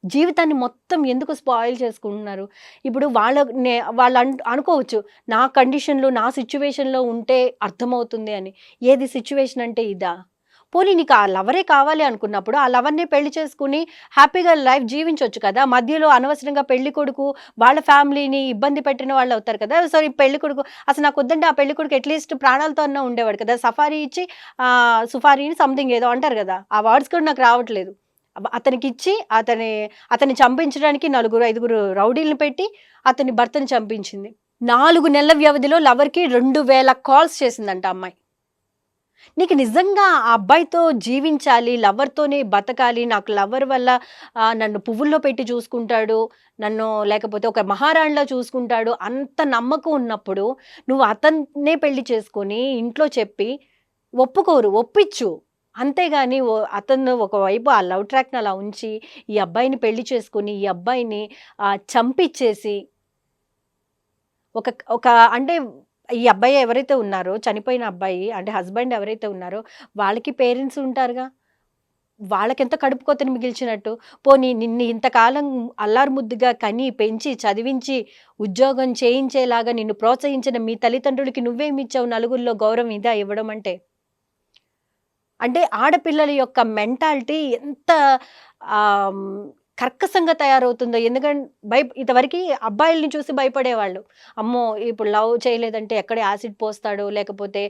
జీవితాన్ని మొత్తం ఎందుకు స్పాయిల్ చేసుకుంటున్నారు? ఇప్పుడు వాళ్ళు అనుకోవచ్చు, నా కండిషన్‌లో, నా సిట్యుయేషన్‌లో ఉంటే అర్థమవుతుంది అని. ఏది సిట్యుయేషన్ అంటే ఇదా? పోనీ నీకు ఆ లవరే కావాలి అనుకున్నప్పుడు, ఆ లవర్‌నే పెళ్లి చేసుకొని హ్యాపీగా లైఫ్ జీవించొచ్చు కదా! మధ్యలో అనవసరంగా పెళ్ళికొడుకు వాళ్ళ ఫ్యామిలీని ఇబ్బంది పెట్టిన వాళ్ళవుతారు కదా! సో, ఈ పెళ్ళికొడుకు అసలు నాకొద్దంటే ఆ పెళ్ళికొడుకు అట్‌లీస్ట్ ప్రాణాలతో అన్నా ఉండేవాడు కదా! సఫారీ ఇచ్చి సుఫారీని సంథింగ్ ఏదో అంటారు కదా! ఆ వర్డ్స్ కూడా నాకు రావట్లేదు. అతనికిచ్చి అతన్ని చంపించడానికి నలుగురు, ఐదుగురు రౌడీలని పెట్టి అతని భర్తని చంపించింది. 4 నెలల వ్యవధిలో లవర్‌కి 2000 కాల్స్ చేసిందంట అమ్మాయి. నీకు నిజంగా ఆ అబ్బాయితో జీవించాలి, లవర్‌తోనే బతకాలి, నాకు లవర్ వల్ల నన్ను పువ్వుల్లో పెట్టి చూసుకుంటాడు, నన్ను లేకపోతే ఒక మహారాణిలా చూసుకుంటాడు అంత నమ్మకం ఉన్నప్పుడు, నువ్వు అతన్నే పెళ్లి చేసుకొని ఇంట్లో చెప్పి ఒప్పుకోరు. ఒప్పిచ్చు. అంతేగాని అతను ఒకవైపు ఆ లవ్ ట్రాక్‌ని అలా ఉంచి, ఈ అబ్బాయిని పెళ్లి చేసుకొని, ఈ అబ్బాయిని చంపిచ్చేసి ఒక ఒక అంటే ఈ అబ్బాయి ఎవరైతే ఉన్నారో, చనిపోయిన అబ్బాయి అంటే హస్బెండ్ ఎవరైతే ఉన్నారో, వాళ్ళకి పేరెంట్స్ ఉంటారుగా. వాళ్ళకెంత కడుపు కోతని మిగిల్చినట్టు. పోనీ నిన్ను ఇంతకాలం అల్లారు ముద్దుగా కని, పెంచి, చదివించి, ఉద్యోగం చేయించేలాగా నిన్ను ప్రోత్సహించిన మీ తల్లిదండ్రులకి నువ్వేమిచ్చావు నలుగురిలో గౌరవం ఇదా ఇవ్వడం అంటే? అంటే ఆడపిల్లల యొక్క మెంటాలిటీ ఎంత ఆహ్, హ్మ్, కర్కశంగా తయారవుతుందో. ఎందుకంటే ఇదివరకి అబ్బాయిల్ని చూసి భయపడేవాళ్ళు. అమ్మో! ఇప్పుడు లవ్ చేయలేదంటే ఎక్కడ యాసిడ్ పోస్తాడో, లేకపోతే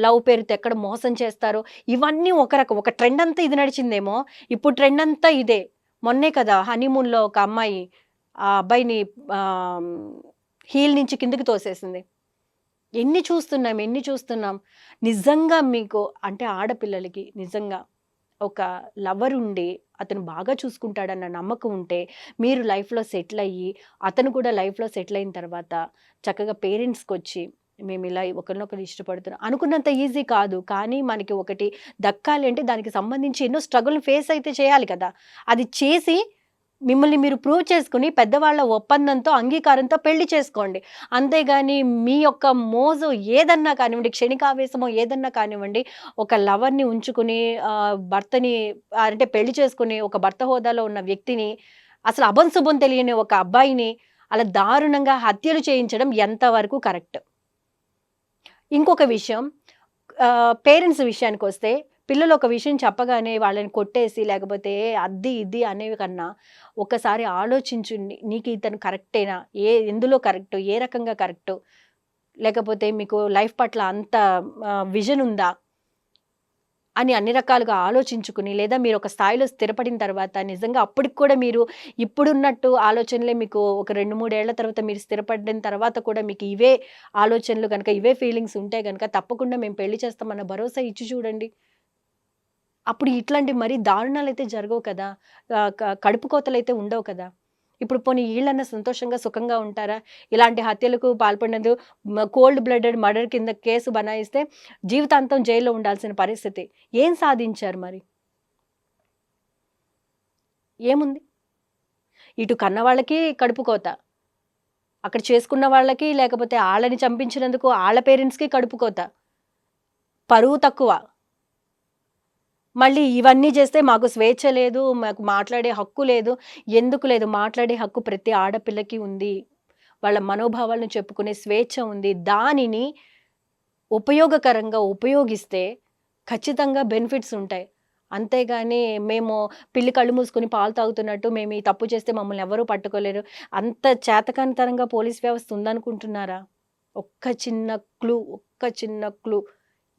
లవ్ పేరుతో ఎక్కడ మోసం చేస్తారో, ఇవన్నీ ఒక ట్రెండ్ అంతా ఇది నడిచిందేమో. ఇప్పుడు ట్రెండ్ అంతా ఇదే. మొన్నే కదా హనీమూన్‌లో ఒక అమ్మాయి ఆ అబ్బాయిని ఆహ్, హీల్ నుంచి కిందకి తోసేసింది. ఎన్ని చూస్తున్నాం. నిజంగా మీకు అంటే ఆడపిల్లలకి నిజంగా ఒక లవర్ ఉండి, అతను బాగా చూసుకుంటాడన్న నమ్మకం ఉంటే, మీరు లైఫ్‌లో సెటిల్ అయ్యి, అతను కూడా లైఫ్‌లో సెటిల్ అయిన తర్వాత చక్కగా పేరెంట్స్‌కొచ్చి, మేమిలా ఒకరినొకరు ఇష్టపడుతున్నాం. అనుకున్నంత ఈజీ కాదు. కానీ మనకి ఒకటి దక్కాలి అంటే దానికి సంబంధించి ఎన్నో స్ట్రగుల్‌ని ఫేస్ అయితే చేయాలి కదా! అది చేసి మిమ్మల్ని మీరు ప్రూవ్ చేసుకొని పెద్దవాళ్ళ ఒప్పందంతో, అంగీకారంతో పెళ్లి చేసుకోండి. అంతేగాని మీ యొక్క మోజు ఏదన్నా కానివ్వండి, క్షణికావేశమో ఏదన్నా కానివ్వండి, ఒక లవర్‌ని ఉంచుకుని భర్తని అంటే పెళ్లి చేసుకొని ఒక భర్త హోదాలో ఉన్న వ్యక్తిని, అసలు అభం తెలియని ఒక అబ్బాయిని అలా దారుణంగా హత్యలు చేయించడం ఎంతవరకు కరెక్ట్? ఇంకొక విషయం పేరెంట్స్ విషయానికొస్తే పిల్లలు ఒక విషయం చెప్పగానే వాళ్ళని కొట్టేసి లేకపోతే అది ఇది అనేవి కన్నా ఒక్కసారి ఆలోచించండి. నీకు ఇతను కరెక్టేనా? ఎందులో కరెక్ట్? ఏ రకంగా కరెక్ట్? లేకపోతే మీకు లైఫ్ పట్ల అంత విజన్ ఉందా? అని అన్ని రకాలుగా ఆలోచించుకుని లేదా మీరు ఒక స్థాయిలో స్థిరపడిన తర్వాత నిజంగా అప్పటికి కూడా మీరు ఇప్పుడున్నట్టు ఆలోచనలే మీకు ఒక 2, 3 ఏళ్ల తర్వాత మీరు స్థిరపడిన తర్వాత కూడా మీకు ఇవే ఆలోచనలు గనక, ఇవే ఫీలింగ్స్ ఉంటే గనక తప్పకుండా మేము పెళ్లి చేస్తామన్న భరోసా ఇచ్చి చూడండి. అప్పుడు ఇట్లాంటి మరీ దారుణాలైతే జరగవు కదా! కడుపు కోతలైతే ఉండవు కదా! ఇప్పుడు పోనీ ఈళ్ళన్నా సంతోషంగా, సుఖంగా ఉంటారా? ఇలాంటి హత్యలకు పాల్పడినందు కోల్డ్ బ్లడెడ్ మర్డర్ కింద కేసు బనాయిస్తే జీవితాంతం జైల్లో ఉండాల్సిన పరిస్థితి. ఏం సాధించారు మరి? ఏముంది? ఇటు కన్నవాళ్ళకి కడుపు కోత. అక్కడ చేసుకున్న వాళ్ళకి లేకపోతే ఆళ్ళని చంపించినందుకు ఆళ్ళ పేరెంట్స్‌కి కడుపు కోత. పరువు తక్కువ. మళ్ళీ ఇవన్నీ చేస్తే మాకు స్వేచ్ఛ లేదు, మాకు మాట్లాడే హక్కు లేదు. ఎందుకు లేదు? మాట్లాడే హక్కు ప్రతి ఆడపిల్లకి ఉంది. వాళ్ళ మనోభావాలను చెప్పుకునే స్వేచ్ఛ ఉంది. దానిని ఉపయోగకరంగా ఉపయోగిస్తే ఖచ్చితంగా బెనిఫిట్స్ ఉంటాయి. అంతేగాని మేము పిల్లి కళ్ళు మూసుకొని పాలు తాగుతున్నట్టు మేము ఈ తప్పు చేస్తే మమ్మల్ని ఎవరు పట్టుకోలేరు. అంత చేతకానితనంగా పోలీస్ వ్యవస్థ ఉందనుకుంటున్నారా? ఒక్క చిన్న క్లూ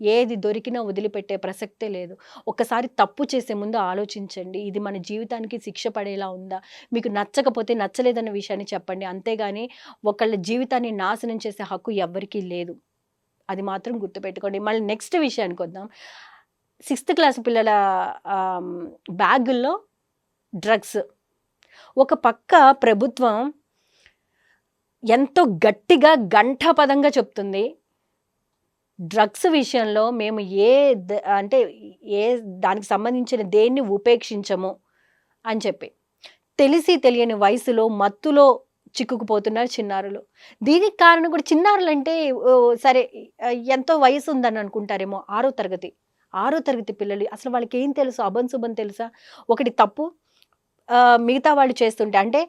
ఏది దొరికినా వదిలిపెట్టే ప్రసక్తే లేదు. ఒక్కసారి తప్పు చేసే ముందు ఆలోచించండి. ఇది మన జీవితానికి శిక్ష పడేలా ఉందా? మీకు నచ్చకపోతే నచ్చలేదన్న విషయాన్ని చెప్పండి. అంతేగాని ఒకళ్ళ జీవితాన్ని నాశనం చేసే హక్కు ఎవ్వరికీ లేదు. అది మాత్రం గుర్తుపెట్టుకోండి. మళ్ళీ నెక్స్ట్ విషయానికొద్దాం. 6థ్ క్లాస్ పిల్లల బ్యాగుల్లో డ్రగ్స్. ఒక పక్క ప్రభుత్వం ఎంతో గట్టిగా ఘంటాపథంగా చెప్తుంది. డ్రగ్స్ విషయంలో మేము అంటే ఏ దానికి సంబంధించిన దేన్ని ఉపేక్షించము అని చెప్పి. తెలిసి తెలియని వయసులో మత్తులో చిక్కుకుపోతున్నారు చిన్నారులు. దీనికి కారణం కూడా చిన్నారులంటే సరే ఎంతో వయసు ఉందని అనుకుంటారేమో. 6వ తరగతి పిల్లలు అసలు వాళ్ళకేం తెలుసు? అభంశుభం తెలుసా? ఒకటి తప్పు మిగతా వాళ్ళు చేస్తుంటే అంటే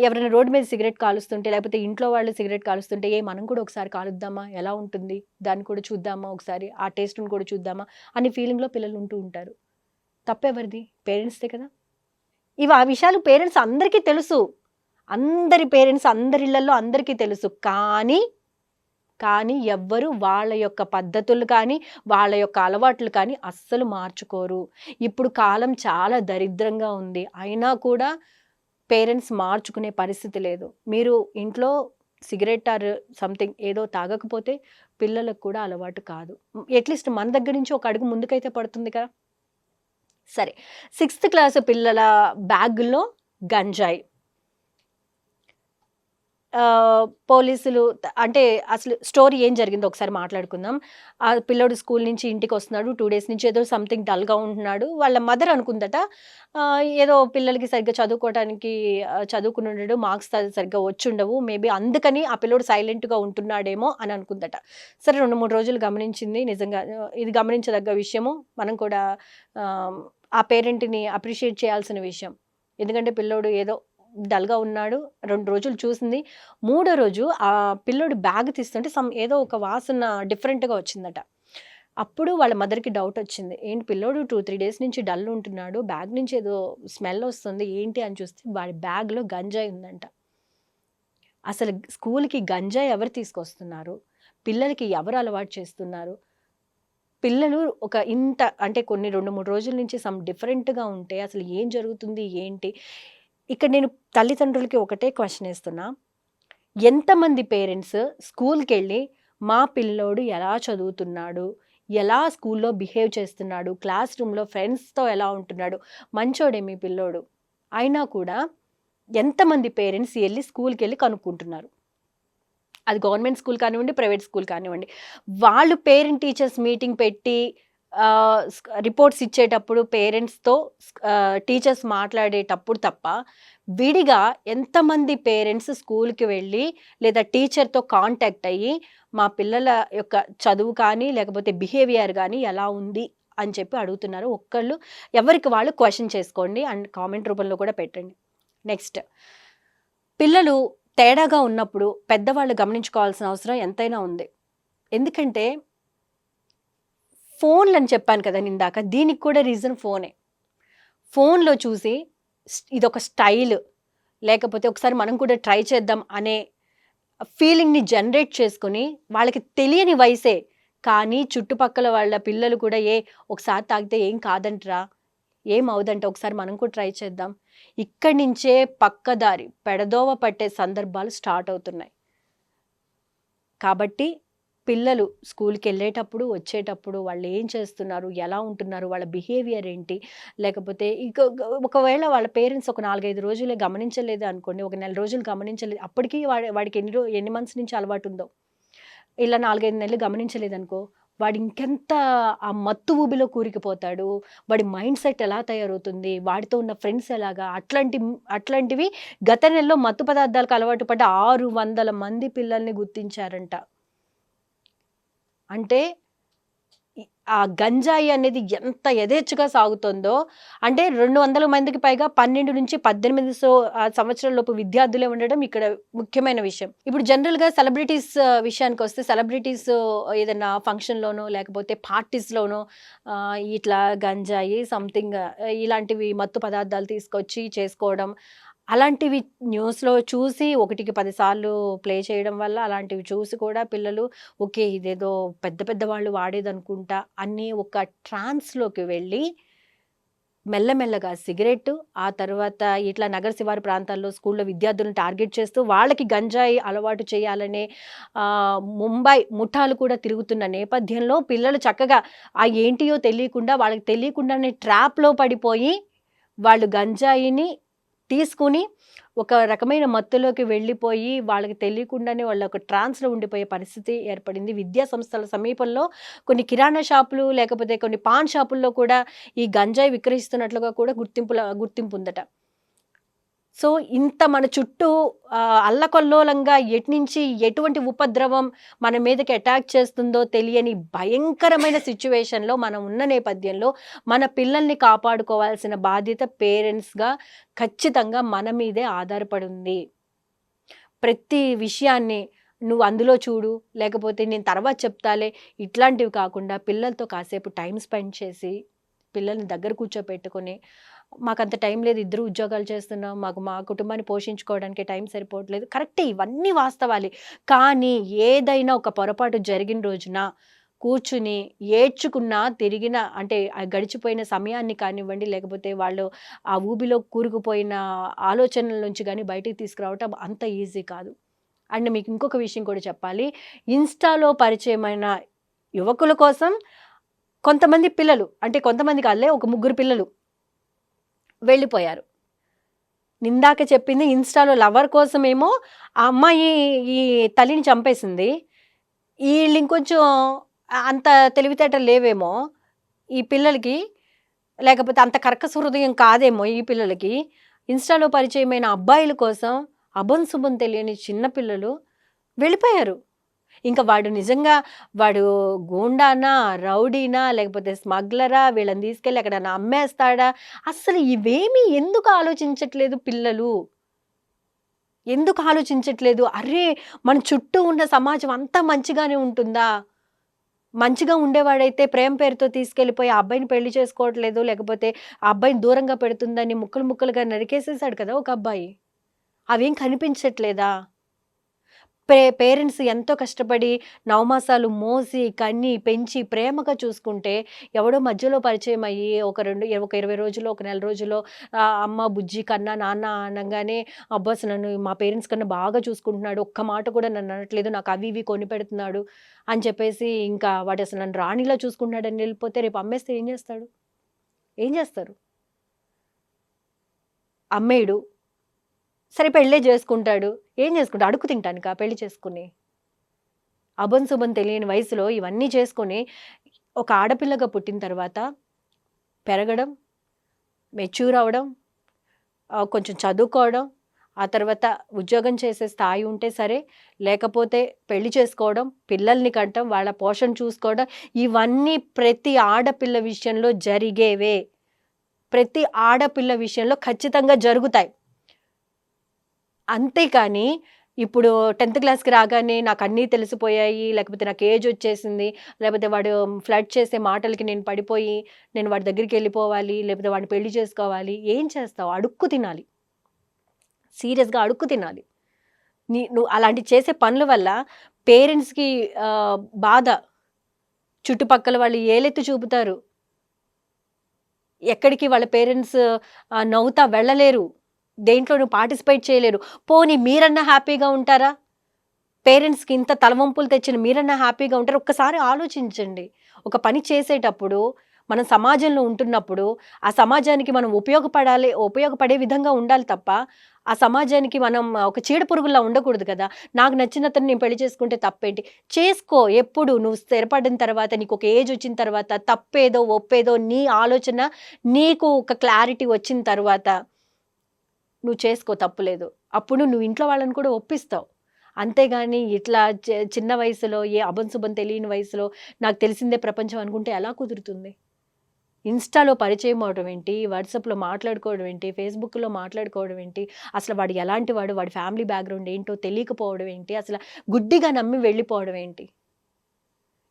ఎవరైనా రోడ్డు మీద సిగరెట్ కాలుస్తుంటే లేకపోతే ఇంట్లో వాళ్ళు సిగరెట్ కాలుస్తుంటే మనం కూడా ఒకసారి కాలుద్దామా, ఎలా ఉంటుంది, దాన్ని కూడా చూద్దామా, ఒకసారి ఆ టేస్ట్ని కూడా చూద్దామా అనే ఫీలింగ్లో పిల్లలు ఉంటూ ఉంటారు. తప్పెవరిది? పేరెంట్స్దే కదా. ఆ విషయాలు పేరెంట్స్ అందరికీ తెలుసు. అందరి పేరెంట్స్ అందరి ఇళ్లలో అందరికీ తెలుసు. కానీ ఎవ్వరు వాళ్ళ యొక్క పద్ధతులు కానీ వాళ్ళ యొక్క అలవాట్లు కానీ అస్సలు మార్చుకోరు. ఇప్పుడు కాలం చాలా దరిద్రంగా ఉంది. అయినా కూడా పేరెంట్స్ మార్చుకునే పరిస్థితి లేదు. మీరు ఇంట్లో సిగరెట్ ఆర్ సంథింగ్ ఏదో తాగకపోతే పిల్లలకు కూడా అలవాటు కాదు. అట్లీస్ట్ మన దగ్గర నుంచి ఒక అడుగు ముందుకైతే పడుతుంది కదా. సరే, 6థ్ క్లాస్ పిల్లల బ్యాగుల్లో గంజాయి. పోలీసులు అంటే అసలు స్టోరీ ఏం జరిగిందో ఒకసారి మాట్లాడుకుందాం. ఆ పిల్లోడు స్కూల్ నుంచి ఇంటికి వస్తున్నాడు. 2 డేస్ నుంచి ఏదో సంథింగ్ డల్‌గా ఉంటున్నాడు. వాళ్ళ మదర్ అనుకుందట ఏదో పిల్లలకి సరిగ్గా చదువుకోవడానికి చదువుకుని ఉండడు. మార్క్స్ సరిగ్గా వచ్చుండవు. మేబీ అందుకని ఆ పిల్లోడు సైలెంట్‌గా ఉంటున్నాడేమో అని అనుకుందట. సరే 2, 3 రోజులు గమనించింది. నిజంగా ఇది గమనించదగ్గ విషయము. మనం కూడా ఆ పేరెంట్‌ని అప్రిషియేట్ చేయాల్సిన విషయం. ఎందుకంటే పిల్లోడు ఏదో డల్‌గా ఉన్నాడు. 2 రోజులు చూసింది. మూడో రోజు ఆ పిల్లోడు బ్యాగ్ తీస్తుంటే ఏదో ఒక వాసన డిఫరెంట్‌గా వచ్చిందట. అప్పుడు వాళ్ళ మదర్‌కి డౌట్ వచ్చింది. ఏంటి పిల్లోడు 2, 3 డేస్ నుంచి డల్ ఉంటున్నాడు. బ్యాగ్ నుంచి ఏదో స్మెల్ వస్తుంది. ఏంటి అని చూస్తే వాడి బ్యాగ్‌లో గంజాయి ఉందంట. అసలు స్కూల్‌కి గంజాయి ఎవరు తీసుకొస్తున్నారు? పిల్లలకి ఎవరు అలవాటు చేస్తున్నారు? పిల్లలు అంటే కొన్ని 2, 3 రోజుల నుంచి డిఫరెంట్‌గా ఉంటే అసలు ఏం జరుగుతుంది? ఏంటి? ఇక్కడ నేను తల్లిదండ్రులకి ఒకటే క్వెషన్ ఏస్తున్నా. ఎంతమంది పేరెంట్స్ స్కూల్‌కెళ్ళి మా పిల్లోడు ఎలా చదువుతున్నాడు? ఎలా స్కూల్‌లో బిహేవ్ చేస్తున్నాడు? క్లాస్ రూమ్‌లో ఫ్రెండ్స్‌తో ఎలా ఉంటున్నాడు? మంచోడే మీ పిల్లోడు. అయినా కూడా ఎంతమంది పేరెంట్స్ స్కూల్‌కెళ్ళి కనుక్కుంటున్నారు? అది గవర్నమెంట్ స్కూల్ కానివ్వండి, ప్రైవేట్ స్కూల్ కానివ్వండి. వాళ్ళు పేరెంట్ టీచర్స్ మీటింగ్ పెట్టి రిపోర్ట్స్ ఇచ్చేటప్పుడు పేరెంట్స్‌తో టీచర్స్ మాట్లాడేటప్పుడు తప్ప విడిగా ఎంతమంది పేరెంట్స్ స్కూల్‌కి వెళ్ళి లేదా టీచర్‌తో కాంటాక్ట్ అయ్యి మా పిల్లల యొక్క చదువు కానీ లేకపోతే బిహేవియర్ కానీ ఎలా ఉంది అని చెప్పి అడుగుతున్నారు. ఒక్కళ్ళు ఎవరికి వాళ్ళు క్వెషన్ చేసుకోండి అండ్ కామెంట్ రూపంలో కూడా పెట్టండి. నెక్స్ట్, పిల్లలు తేడాగా ఉన్నప్పుడు పెద్దవాళ్ళు గమనించుకోవాల్సిన అవసరం ఎంతైనా ఉంది. ఎందుకంటే ఫోన్‌లని చెప్పాను కదా ఇందాక. దీనికి కూడా రీజన్ ఫోనే. ఫోన్‌లో చూసి ఇదొక స్టైల్, లేకపోతే ఒకసారి మనం కూడా ట్రై చేద్దాం అనే ఫీలింగ్‌ని జనరేట్ చేసుకొని వాళ్ళకి తెలియని వయసే. కానీ చుట్టుపక్కల వాళ్ళ పిల్లలు కూడా ఒకసారి తాగితే ఏం కాదంటరా, ఏం అవ్వదంట, ఒకసారి మనం కూడా ట్రై చేద్దాం. ఇక్కడి నుంచే పక్కదారి పెడదోవ పట్టే సందర్భాలు స్టార్ట్ అవుతున్నాయి. కాబట్టి పిల్లలు స్కూల్‌కెళ్ళేటప్పుడు, వచ్చేటప్పుడు వాళ్ళు ఏం చేస్తున్నారు? ఎలా ఉంటున్నారు? వాళ్ళ బిహేవియర్ ఏంటి? లేకపోతే ఒకవేళ వాళ్ళ పేరెంట్స్ ఒక 4, 5 రోజులే గమనించలేదు అనుకోండి. ఒక నెల రోజులు గమనించలేదు. అప్పటికి వాడికి ఎన్ని మంత్స్ నుంచి అలవాటుందో. ఇలా 4, 5 నెలలు గమనించలేదనుకో, వాడు ఇంకెంత ఆ మత్తు ఊబిలో కూరుకుపోతాడు. వాడి మైండ్ సెట్ ఎలా తయారవుతుంది? వాడితో ఉన్న ఫ్రెండ్స్ ఎలాగా? అట్లాంటివి గత నెలలో మత్తు పదార్థాలకు అలవాటు పడ్డ 600 మంది పిల్లల్ని గుర్తించారంట. అంటే ఆ గంజాయి అనేది ఎంత యథేచ్ఛగా సాగుతుందో, అంటే 200 మందికి పైగా 12-18 సంవత్సరాలలోపు విద్యార్థులే ఉండడం ఇక్కడ ముఖ్యమైన విషయం. ఇప్పుడు జనరల్‌గా సెలబ్రిటీస్ విషయానికొస్తే సెలబ్రిటీస్ ఏదైనా ఫంక్షన్‌లోనో లేకపోతే పార్టీస్‌లోనో ఇట్లా గంజాయి సంథింగ్ ఇలాంటివి మత్తు పదార్థాలు తీసుకొచ్చి చేసుకోవడం, అలాంటివి న్యూస్‌లో చూసి ఒకటికి 10 సార్లు ప్లే చేయడం వల్ల అలాంటివి చూసి కూడా పిల్లలు ఓకే. ఇదేదో పెద్ద పెద్ద వాళ్ళు వాడేదనుకుంటా అని ఒక ట్రాన్స్‌లోకి వెళ్ళి మెల్లమెల్లగా సిగరెట్టు, ఆ తర్వాత ఇట్లా నగర శివారు ప్రాంతాల్లో స్కూల్‌లో విద్యార్థులను టార్గెట్ చేస్తూ వాళ్ళకి గంజాయి అలవాటు చేయాలనే ముంబై ముఠాలు కూడా తిరుగుతున్న నేపథ్యంలో పిల్లలు చక్కగా ఏంటియో తెలియకుండా వాళ్ళకి తెలియకుండానే ట్రాప్‌లో పడిపోయి వాళ్ళు గంజాయిని తీసుకొని ఒక రకమైన మత్తులోకి వెళ్ళిపోయి వాళ్ళకి తెలియకుండానే వాళ్ళు ఒక ట్రాన్స్‌లో ఉండిపోయే పరిస్థితి ఏర్పడింది. విద్యా సంస్థల సమీపంలో కొన్ని కిరాణా షాపులు లేకపోతే కొన్ని పాన్ షాపుల్లో కూడా ఈ గంజాయి విక్రయిస్తున్నట్లుగా కూడా గుర్తింపుందట. సో, ఇంత మన చుట్టూ అల్లకల్లోలంగా ఎటునుంచి ఎటువంటి ఉపద్రవం మన మీదకి అటాక్ చేస్తుందో తెలియని భయంకరమైన సిట్యుయేషన్‌లో మనం ఉన్న నేపథ్యంలో మన పిల్లల్ని కాపాడుకోవాల్సిన బాధ్యత పేరెంట్స్‌గా ఖచ్చితంగా మన మీదే ఆధారపడి ఉంది. ప్రతి విషయాన్ని నువ్వు అందులో చూడు, లేకపోతే నేను తర్వాత చెప్తాలే, ఇట్లాంటివి కాకుండా పిల్లలతో కాసేపు టైమ్ స్పెండ్ చేసి, పిల్లల్ని దగ్గర కూర్చోపెట్టుకొని, మాకంత టైం లేదు, ఇద్దరు ఉద్యోగాలు చేస్తున్నాం, మాకు మా కుటుంబాన్ని పోషించుకోవడానికి టైం సరిపోవట్లేదు. కరెక్టే, ఇవన్నీ వాస్తవాలే. కానీ ఏదైనా ఒక పొరపాటు జరిగిన రోజున కూర్చుని ఏడ్చుకున్నా తిరిగిన అంటే గడిచిపోయిన సమయాన్ని కానివ్వండి, లేకపోతే వాళ్ళు ఆ ఊబిలో కూరుకుపోయిన ఆలోచనల నుంచి గానీ బయటికి తీసుకురావటం అంత ఈజీ కాదు. అండ్ మీకు ఇంకొక విషయం కూడా చెప్పాలి. ఇన్‌స్టాలో పరిచయమైన యువకుల కోసం కొంతమంది పిల్లలు, అంటే కొంతమంది కాదులే, ఒక ముగ్గురు పిల్లలు వెళ్ళిపోయారు. ఇందాక చెప్పింది ఇన్‌స్టాలో లవర్ కోసమేమో ఆ అమ్మాయి ఈ తల్లిని చంపేసింది. ఈళ్ళు ఇంకొంచెం అంత తెలివితేటలు లేవేమో ఈ పిల్లలకి, లేకపోతే అంత కర్కశ హృదయం కాదేమో ఈ పిల్లలకి. ఇన్‌స్టాలో పరిచయమైన అబ్బాయిల కోసం అభం శుభం తెలియని చిన్న పిల్లలు వెళ్ళిపోయారు. ఇంక వాడు నిజంగా వాడు గూండానా, రౌడీనా, లేకపోతే స్మగ్లరా, వీళ్ళని తీసుకెళ్ళి ఎక్కడన్నా అమ్మేస్తాడా? అస్సలు ఇవేమీ ఎందుకు ఆలోచించట్లేదు పిల్లలు? ఎందుకు ఆలోచించట్లేదు? అర్రే! మన చుట్టూ ఉన్న సమాజం అంతా మంచిగానే ఉంటుందా? మంచిగా ఉండేవాడైతే ప్రేమ పేరుతో తీసుకెళ్ళిపోయి ఆ అబ్బాయిని పెళ్లి చేసుకోవట్లేదు, లేకపోతే ఆ అబ్బాయిని దూరంగా పెడుతుందని ముక్కలు ముక్కలుగా నరికేసేసాడు కదా ఒక అబ్బాయి. అవేం కనిపించట్లేదా? పేరెంట్స్ ఎంతో కష్టపడి నవమాసాలు మోసి, కని, పెంచి ప్రేమగా చూసుకుంటే, ఎవడో మధ్యలో పరిచయం అయ్యి ఒక 20 రోజులో, ఒక నెల రోజులో అమ్మ, బుజ్జి, కన్నా, నాన్న అనంగానే అబ్బా! అసలు నన్ను మా పేరెంట్స్ కన్నా బాగా చూసుకుంటున్నాడు. ఒక్క మాట కూడా నన్ను అనట్లేదు. నాకు అవి ఇవి కొనిపెడుతున్నాడు అని చెప్పేసి ఇంకా వాడు అసలు నన్ను రాణిలా చూసుకుంటున్నాడని వెళ్ళిపోతే రేపు అమ్మేస్తే ఏం చేస్తాడు? ఏం చేస్తారు? అమ్మేయడు. సరే పెళ్ళే చేసుకుంటాడు. ఏం చేసుకుంటాడు? అడుక్కు తింటానికా పెళ్లి చేసుకొని? అభం శుభం తెలియని వయసులో ఇవన్నీ చేసుకొని, ఒక ఆడపిల్లగా పుట్టిన తర్వాత పెరగడం, మెచ్యూర్ అవ్వడం, కొంచెం చదువుకోవడం, ఆ తర్వాత ఉద్యోగం చేసే స్థాయి ఉంటే సరే, లేకపోతే పెళ్లి చేసుకోవడం, పిల్లల్ని కంటం, వాళ్ళ పోషణ చూసుకోవడం, ఇవన్నీ ప్రతి ఆడపిల్ల విషయంలో జరిగేవే. ప్రతి ఆడపిల్ల విషయంలో ఖచ్చితంగా జరుగుతాయి. అంతేకాని ఇప్పుడు 10థ్ క్లాస్‌కి రాగానే నాకన్నీ తెలిసిపోయాయి, లేకపోతే నాకు ఏజొచ్చేసింది, లేకపోతే వాడు ఫ్లర్ట్ చేసే మాటలకి నేను పడిపోయి, నేను వాడి దగ్గరికెళ్ళిపోవాలి, లేకపోతే వాడిని పెళ్లి చేసుకోవాలి. ఏం చేస్తావు? అడుక్కు తినాలి. సీరియస్‌గా అడుక్కు తినాలి. నువ్వు అలాంటివి చేసే పనుల వల్ల పేరెంట్స్‌కి బాధ. చుట్టుపక్కల వాళ్ళు ఏలెత్తి చూపుతారు. ఎక్కడికి వాళ్ళ పేరెంట్స్ నవ్వుతా వెళ్ళలేరు. దేంట్లోనూ పార్టిసిపేట్ చేయలేరు. పోనీ మీరన్నా హ్యాపీగా ఉంటారా? పేరెంట్స్‌కి ఇంత తలవంపులు తెచ్చిన మీరన్నా హ్యాపీగా ఉంటారా? ఒక్కసారి ఆలోచించండి. ఒక పని చేసేటప్పుడు, మనం సమాజంలో ఉంటున్నప్పుడు, ఆ సమాజానికి మనం ఉపయోగపడే విధంగా ఉండాలి తప్ప, ఆ సమాజానికి మనం ఒక చీడ పురుగుల్లా ఉండకూడదు కదా! నాకు నచ్చినతన్ని నేను పెళ్లి చేసుకుంటే తప్పేంటి? చేసుకో. ఎప్పుడు నువ్వు స్థిరపడిన తర్వాత, నీకొక ఏజ్ వచ్చిన తర్వాత, తప్పేదో, ఒప్పేదో నీ ఆలోచన నీకు ఒక క్లారిటీ వచ్చిన తర్వాత నువ్వు చేసుకో, తప్పులేదు. అప్పుడు నువ్వు ఇంట్లో వాళ్ళని కూడా ఒప్పిస్తావు. అంతేగాని ఇట్లా చిన్న వయసులో అభంశుభం తెలియని వయసులో నాకు తెలిసిందే ప్రపంచం అనుకుంటే ఎలా కుదురుతుంది? ఇన్‌స్టాలో పరిచయం అవ్వడం ఏంటి? వాట్సాప్‌లో మాట్లాడుకోవడం ఏంటి? ఫేస్‌బుక్‌లో మాట్లాడుకోవడం ఏంటి? అసలు వాడు ఎలాంటి వాడు? వాడి ఫ్యామిలీ బ్యాక్‌గ్రౌండ్ ఏంటో తెలియకపోవడం ఏంటి? అసల గుడ్డిగా నమ్మి వెళ్ళిపోవడం ఏంటి?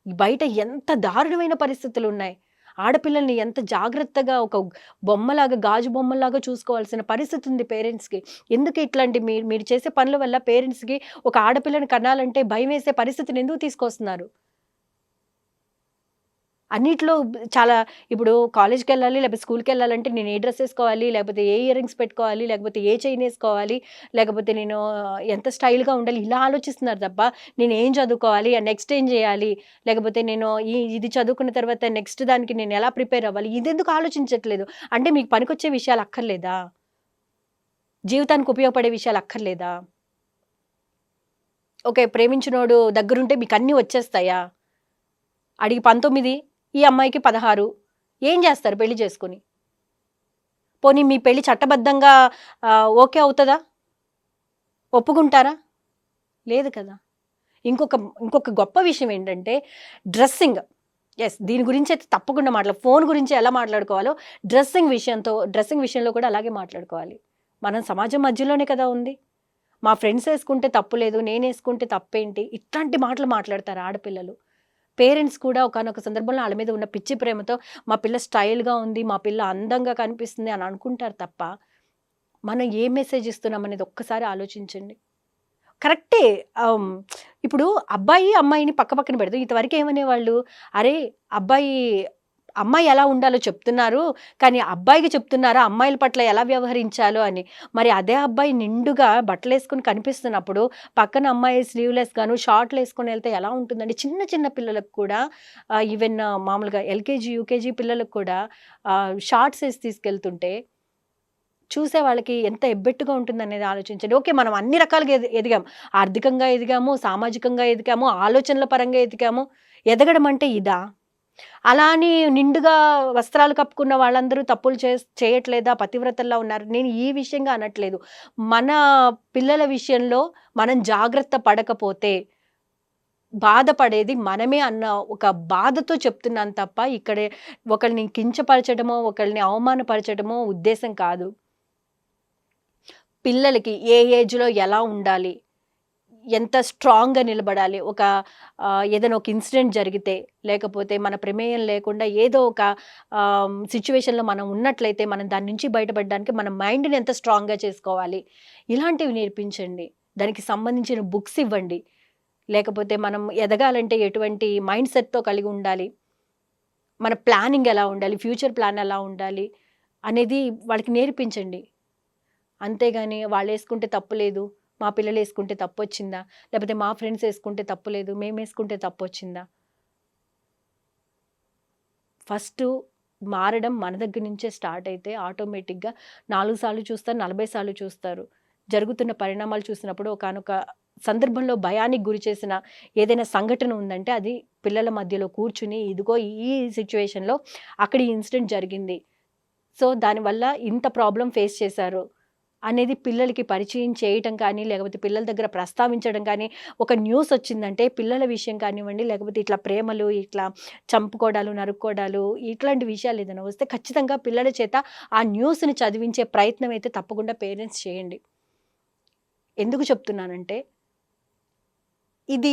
బయట ఎంత దారుణమైన పరిస్థితులున్నాయి. ఆడపిల్లల్ని ఎంత జాగ్రత్తగా ఒక బొమ్మలాగా, గాజు బొమ్మలాగా చూసుకోవాల్సిన పరిస్థితి ఉంది పేరెంట్స్‌కి. ఎందుకు ఇట్లాంటి మీరు మీరు చేసే పనుల వల్ల పేరెంట్స్‌కి ఒక ఆడపిల్లని కనాలంటే భయమేసే పరిస్థితిని ఎందుకు తీసుకొస్తున్నారు? అన్నిట్లో చాలా ఇప్పుడు కాలేజ్‌కెళ్ళాలి, లేకపోతే స్కూల్‌కెళ్ళాలంటే నేను ఏ డ్రెస్ ఏసుకోవాలి, లేకపోతే ఏ ఇయర్ రింగ్స్ పెట్టుకోవాలి, లేకపోతే ఏ చైన్ ఏసుకోవాలి, లేకపోతే నేను ఎంత స్టైల్‌గా ఉండాలి, ఇలా ఆలోచిస్తున్నారు తప్ప, నేను ఏం చదువుకోవాలి, నెక్స్ట్ ఏం చేయాలి, లేకపోతే నేను ఇది చదువుకున్న తర్వాత నెక్స్ట్ దానికి నేను ఎలా ప్రిపేర్ అవ్వాలి, ఇదెందుకు ఆలోచించట్లేదు? అంటే మీకు పనికొచ్చే విషయాలు అక్కర్లేదా? జీవితానికి ఉపయోగపడే విషయాలు అక్కర్లేదా? ఓకే. ప్రేమించినోడు దగ్గరుంటే మీకన్నీ వచ్చేస్తాయా? ఆడికి 19, ఈ అమ్మాయికి 16. ఏం జేస్తారు పెళ్లి చేసుకొని? పోనీ మీ పెళ్లి చట్టబద్ధంగా ఓకే అవుతదా? ఒప్పుకుంటారా? లేదు కదా! ఇంకొక ఇంకొక గొప్ప విషయం ఏంటంటే డ్రెస్సింగ్. యెస్. దీని గురించయితే తప్పకుండా ఫోను గురించి ఎలా మాట్లాడుకోవాలో డ్రెస్సింగ్ విషయంలో కూడా అలాగే మాట్లాడుకోవాలి. మనం సమాజం మధ్యలోనే కదా ఉంది. మా ఫ్రెండ్స్ యేసుకుంటే తప్పు లేదు. నేనేసుకుంటే తప్పేంటి? ఇట్లాంటి మాటలు మాట్లాడతారు ఆడపిల్లలు. పేరెంట్స్ కూడా ఒకానొక సందర్భంలో ఆళ్ళ మీద ఉన్న పిచ్చి ప్రేమతో మా పిల్ల స్టైల్‌గా ఉంది, మా పిల్ల అందంగా కనిపిస్తుంది అని అనుకుంటారు తప్ప, మనం ఏ మెసేజ్ ఇస్తున్నామనేది ఒక్కసారి ఆలోచించండి. కరెక్టే. ఆహ్, ఇప్పుడు అబ్బాయి, అమ్మాయిని పక్క పక్కన పెడితే ఇంతవరకు ఏమనేవాళ్ళు? అరే! అబ్బాయి అమ్మాయి ఎలా ఉండాలో చెప్తున్నారు. కానీ అబ్బాయికి చెప్తున్నారా అమ్మాయిల పట్ల ఎలా వ్యవహరించాలో అని. మరి అదే అబ్బాయి నిండుగా బట్టలేసుకొని కనిపిస్తున్నప్పుడు, పక్కన అమ్మాయి స్లీవ్‌లెస్‌గాను, షార్ట్‌లేసుకొని ఎళ్తే ఎలా ఉంటుందండి? చిన్న చిన్న పిల్లలకు కూడా ఈవెన్ మామూలుగా ఎల్‌కేజీ, యూకేజీ పిల్లలకు కూడా షార్ట్స్ ఏసి తీసుకెళ్తుంటే చూసే వాళ్ళకి ఎంత ఎబ్బెట్టుగా ఉంటుందనేది ఆలోచించండి. ఓకే. మనం అన్ని రకాలుగా ఎదిగాం. ఆర్థికంగా ఎదిగాము, సామాజికంగా ఎదిగాము, ఆలోచనల పరంగా ఎదిగాము. ఎదగడం అంటే ఇదా? అలా అని నిండుగా వస్త్రాలు కప్పుకున్న వాళ్ళందరూ తప్పులు చేయట్లేదా? పతివ్రతల్లా ఉన్నారు. నేను ఈ విషయంగా అనట్లేదు. మన పిల్లల విషయంలో మనం జాగ్రత్త పడకపోతే బాధపడేది మనమే అన్న ఒక బాధతో చెప్తున్నాను తప్ప, ఇక్కడే ఒకళ్ళని కించపరచడమో, ఒకళ్ళని అవమానపరచడమో ఉద్దేశ్యం కాదు. పిల్లలకి ఏ ఏజ్‌లో ఎలా ఉండాలి? ఎంత స్ట్రాంగ్‌గా నిలబడాలి? ఏదైనా ఒక ఇన్సిడెంట్ జరిగితే, లేకపోతే మన ప్రమేయం లేకుండా ఏదో ఒక సిట్యుయేషన్‌లో మనం ఉన్నట్లయితే, మనం దాని నుంచి బయటపడడానికి మన మైండ్‌ని ఎంత స్ట్రాంగ్‌గా చేసుకోవాలి? ఇలాంటివి నేర్పించండి. దానికి సంబంధించిన బుక్స్ ఇవ్వండి. లేకపోతే మనం ఎదగాలంటే ఎటువంటి మైండ్ సెట్‌తో కలిగి ఉండాలి? మన ప్లానింగ్ ఎలా ఉండాలి? ఫ్యూచర్ ప్లాన్ ఎలా ఉండాలి? అనేది వాళ్ళకి నేర్పించండి. అంతేగాని వాళ్ళేసుకుంటే తప్పు లేదు. మా పిల్లలేసుకుంటే తప్పొచ్చిందా? లేపోతే మా ఫ్రెండ్స్ తప్పు లేదు. మేమేసుకుంటే తప్పొచ్చిందా? ఫస్టు మారడం మన దగ్గర నుంచే స్టార్ట్ అయితే ఆటోమేటిక్‌గా 4 సార్లు చూస్తారు, 40 సార్లు చూస్తారు. జరుగుతున్న పరిణామాలు చూసినప్పుడు ఒకానొక సందర్భంలో భయానికి గురి చేసిన ఏదైనా సంఘటన ఉందంటే అది పిల్లల మధ్యలో కూర్చుని ఇదిగో ఈ సిట్యుయేషన్‌లో అక్కడ ఈ ఇన్సిడెంట్ జరిగింది. సో, దానివల్ల ఇంత ప్రాబ్లమ్ ఫేస్ చేశారు. అనేది పిల్లలకి పరిచయం చేయటం కానీ, లేకపోతే పిల్లల దగ్గర ప్రస్తావించడం కానీ, ఒక న్యూస్ వచ్చిందంటే పిల్లల విషయం కానివ్వండి, లేకపోతే ఇట్లా ప్రేమలు, ఇట్లా చంపుకోవడాలు, నరుక్కోవడాలు ఇట్లాంటి విషయాలు ఏదైనా వస్తే ఖచ్చితంగా పిల్లల చేత ఆ న్యూస్‌ని చదివించే ప్రయత్నం అయితే తప్పకుండా పేరెంట్స్ చేయండి. ఎందుకు చెప్తున్నానంటే, ఇది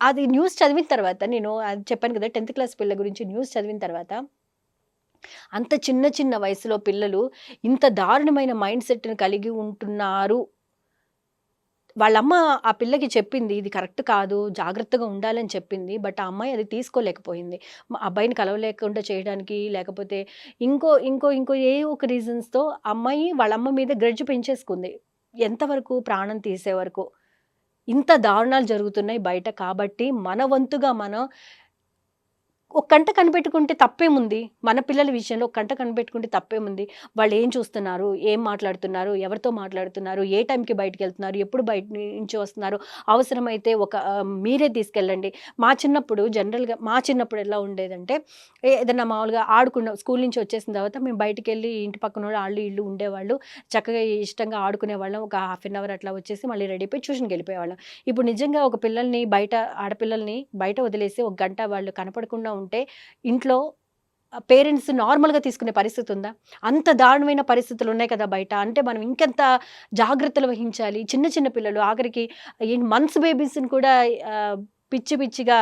అది న్యూస్ చదివిన తర్వాత నేను అది చెప్పాను కదా! 10థ్ క్లాస్ పిల్ల గురించి న్యూస్ చదివిన తర్వాత అంత చిన్న చిన్న వయసులో పిల్లలు ఇంత దారుణమైన మైండ్ సెట్‌ని కలిగి ఉంటున్నారు. వాళ్ళమ్మ ఆ పిల్లకి చెప్పింది. ఇది కరెక్ట్ కాదు. జాగ్రత్తగా ఉండాలని చెప్పింది. బట్ ఆ అమ్మాయి అది తీసుకోలేకపోయింది. అబ్బాయిని కలవలేకుండా చేయడానికి లేకపోతే ఇంకో ఏవో ఒక రీజన్స్‌తో అమ్మాయి వాళ్ళమ్మ మీద గ్రడ్జ్ పెంచేసుకుంది. ఎంతవరకు ప్రాణం తీసే వరకు. ఇంత దారుణాలు జరుగుతున్నాయి బయట కాబట్టి మన వంతుగా మనం ఒక కంట కనిపెట్టుకుంటే తప్పేముంది? మన పిల్లల విషయంలో ఒక కంట కనిపెట్టుకుంటే తప్పేముంది? వాళ్ళేం చూస్తున్నారు? ఏం మాట్లాడుతున్నారు? ఎవరితో మాట్లాడుతున్నారు? ఏ టైంకి బయటికెళ్తున్నారు? ఎప్పుడు బయట నుంచి వస్తున్నారు? అవసరమైతే మీరే తీసుకెళ్ళండి. మా చిన్నప్పుడు ఎలా ఉండేదంటే ఏదన్నా మామూలుగా స్కూల్ నుంచి వచ్చేసిన తర్వాత మేము బయటికెళ్ళి ఇంటి పక్కనోళ్ళు ఆళ్ళు, ఈళ్ళు ఉండేవాళ్ళు. చక్కగా ఇష్టంగా ఆడుకునేవాళ్ళం. ఒక హాఫ్ అన్ అవర్ అట్లా వచ్చేసి మళ్ళీ రెడీ అయిపోయి ట్యూషన్‌కెళ్ళిపోయేవాళ్ళం. ఇప్పుడు నిజంగా ఒక ఆడపిల్లల్ని బయట వదిలేసి ఒక గంట వాళ్ళు కనపడకుండా ఉంటే ఇంట్లో పేరెంట్స్ నార్మల్‌గా తీసుకునే పరిస్థితుందా? అంత దారుణమైన పరిస్థితులున్నాయి కదా బయట. అంటే మనం ఇంకెంత జాగ్రత్తలు వహించాలి. చిన్న చిన్న పిల్లలు ఆఖరికి మంత్స్ బేబీస్‌ని కూడా పిచ్చి పిచ్చిగా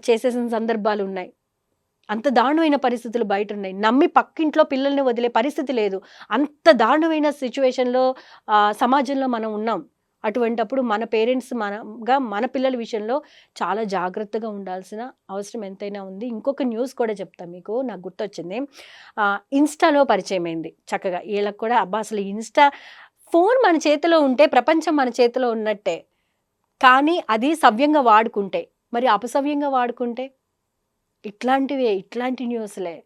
చేసేసిన సందర్భాలున్నాయి. అంత దారుణమైన పరిస్థితులు బయటున్నాయి. నమ్మి పక్కింట్లో పిల్లల్ని వదిలే పరిస్థితి లేదు. అంత దారుణమైన సిట్యుయేషన్‌లో సమాజంలో మనం ఉన్నాం. అటువంటప్పుడు మన పేరెంట్స్ మన పిల్లల విషయంలో చాలా జాగ్రత్తగా ఉండాల్సిన అవసరం ఎంతైనా ఉంది. ఇంకొక న్యూస్ కూడా చెప్తా మీకు. నాకు గుర్తొచ్చింది. ఇన్‌స్టాలో పరిచయమైంది చక్కగా. ఈళ్ళకి కూడా అబ్బా! అసలు ఫోను మన చేతిలో ఉంటే ప్రపంచం మన చేతిలో ఉన్నట్టే. కానీ అది సవ్యంగా వాడుకుంటే. మరి అపసవ్యంగా వాడుకుంటే? ఇట్లాంటి న్యూస్‌లే.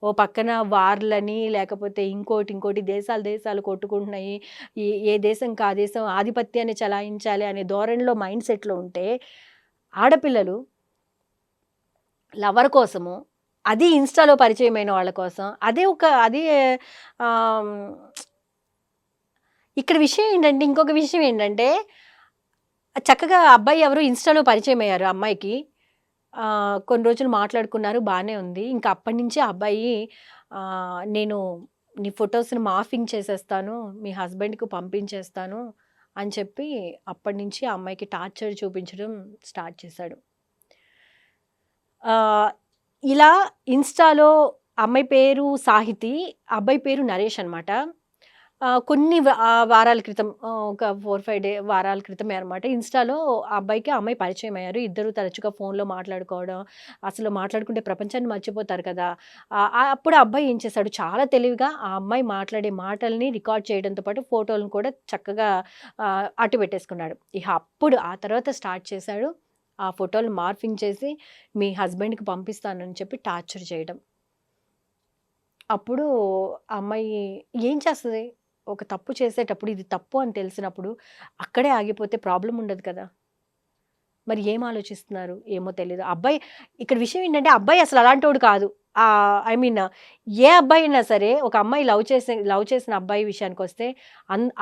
ఓ పక్కన వార్‌లని లేకపోతే ఇంకోటి దేశాలు కొట్టుకుంటున్నాయి. ఏ దేశంకి ఆ దేశం ఆధిపత్యాన్ని చెలాయించాలి అనే ధోరణిలో మైండ్ సెట్‌లో ఉంటే, ఆడపిల్లలు లవర్ కోసము, అది ఇన్‌స్టాలో పరిచయమైన వాళ్ళ కోసం, అది ఆహ్, ఇక్కడ విషయం ఏంటంటే ఇంకొక విషయం ఏంటంటే, చక్కగా అబ్బాయి ఎవరో ఇన్‌స్టాలో పరిచయమయ్యారు అమ్మాయికి. కొన్ని రోజులు మాట్లాడుకున్నారు. బానే ఉంది. ఇంకా అప్పటినుంచి ఆ అబ్బాయి నేను నీ ఫోటోస్‌ని మార్ఫింగ్ చేసేస్తాను. మీ హస్బెండ్‌కి పంపించేస్తాను అని చెప్పి అప్పటినుంచి ఆ అమ్మాయికి టార్చర్ చూపించడం స్టార్ట్ చేశాడు. ఆహ్, ఇలా ఇన్‌స్టాలో అమ్మాయి పేరు సాహితి, అబ్బాయి పేరు నరేష్ అనమాట. వారాల క్రితం ఒక 4, 5 వారాల క్రితమే అనమాట. ఇన్‌స్టాలో ఆ అబ్బాయికి, ఆ అమ్మాయి పరిచయమయ్యారు. ఇద్దరు తరచుగా ఫోన్‌లో మాట్లాడుకోవడం, అసలు మాట్లాడుకుంటే ప్రపంచాన్ని మర్చిపోతారు కదా! అప్పుడు ఆ అబ్బాయి ఏం చేశాడు, చాలా తెలివిగా ఆ అమ్మాయి మాట్లాడే మాటల్ని రికార్డ్ చేయడంతో పాటు ఫోటోలను కూడా చక్కగా అట్టు పెట్టేసుకున్నాడు. ఇక అప్పుడు ఆ తర్వాత స్టార్ట్ చేశాడు. ఆ ఫోటోలు మార్ఫింగ్ చేసి మీ హస్బెండ్‌కి పంపిస్తానని చెప్పి టార్చర్ చేయడం. అప్పుడు ఆ అమ్మాయి ఏం చేస్తది? ఒక తప్పు చేసేటప్పుడు ఇది తప్పు అని తెలిసినప్పుడు అక్కడే ఆగిపోతే ప్రాబ్లమ్ ఉండదు కదా! మరి ఏం ఆలోచిస్తున్నారు? ఏమో తెలీదు. ఇక్కడ విషయం ఏంటంటే అబ్బాయి అసలు అలాంటోడు కాదు. ఐ మీన్ ఏ అబ్బాయి అయినా సరే ఒక అమ్మాయి లవ్ చేసిన అబ్బాయి విషయానికొస్తే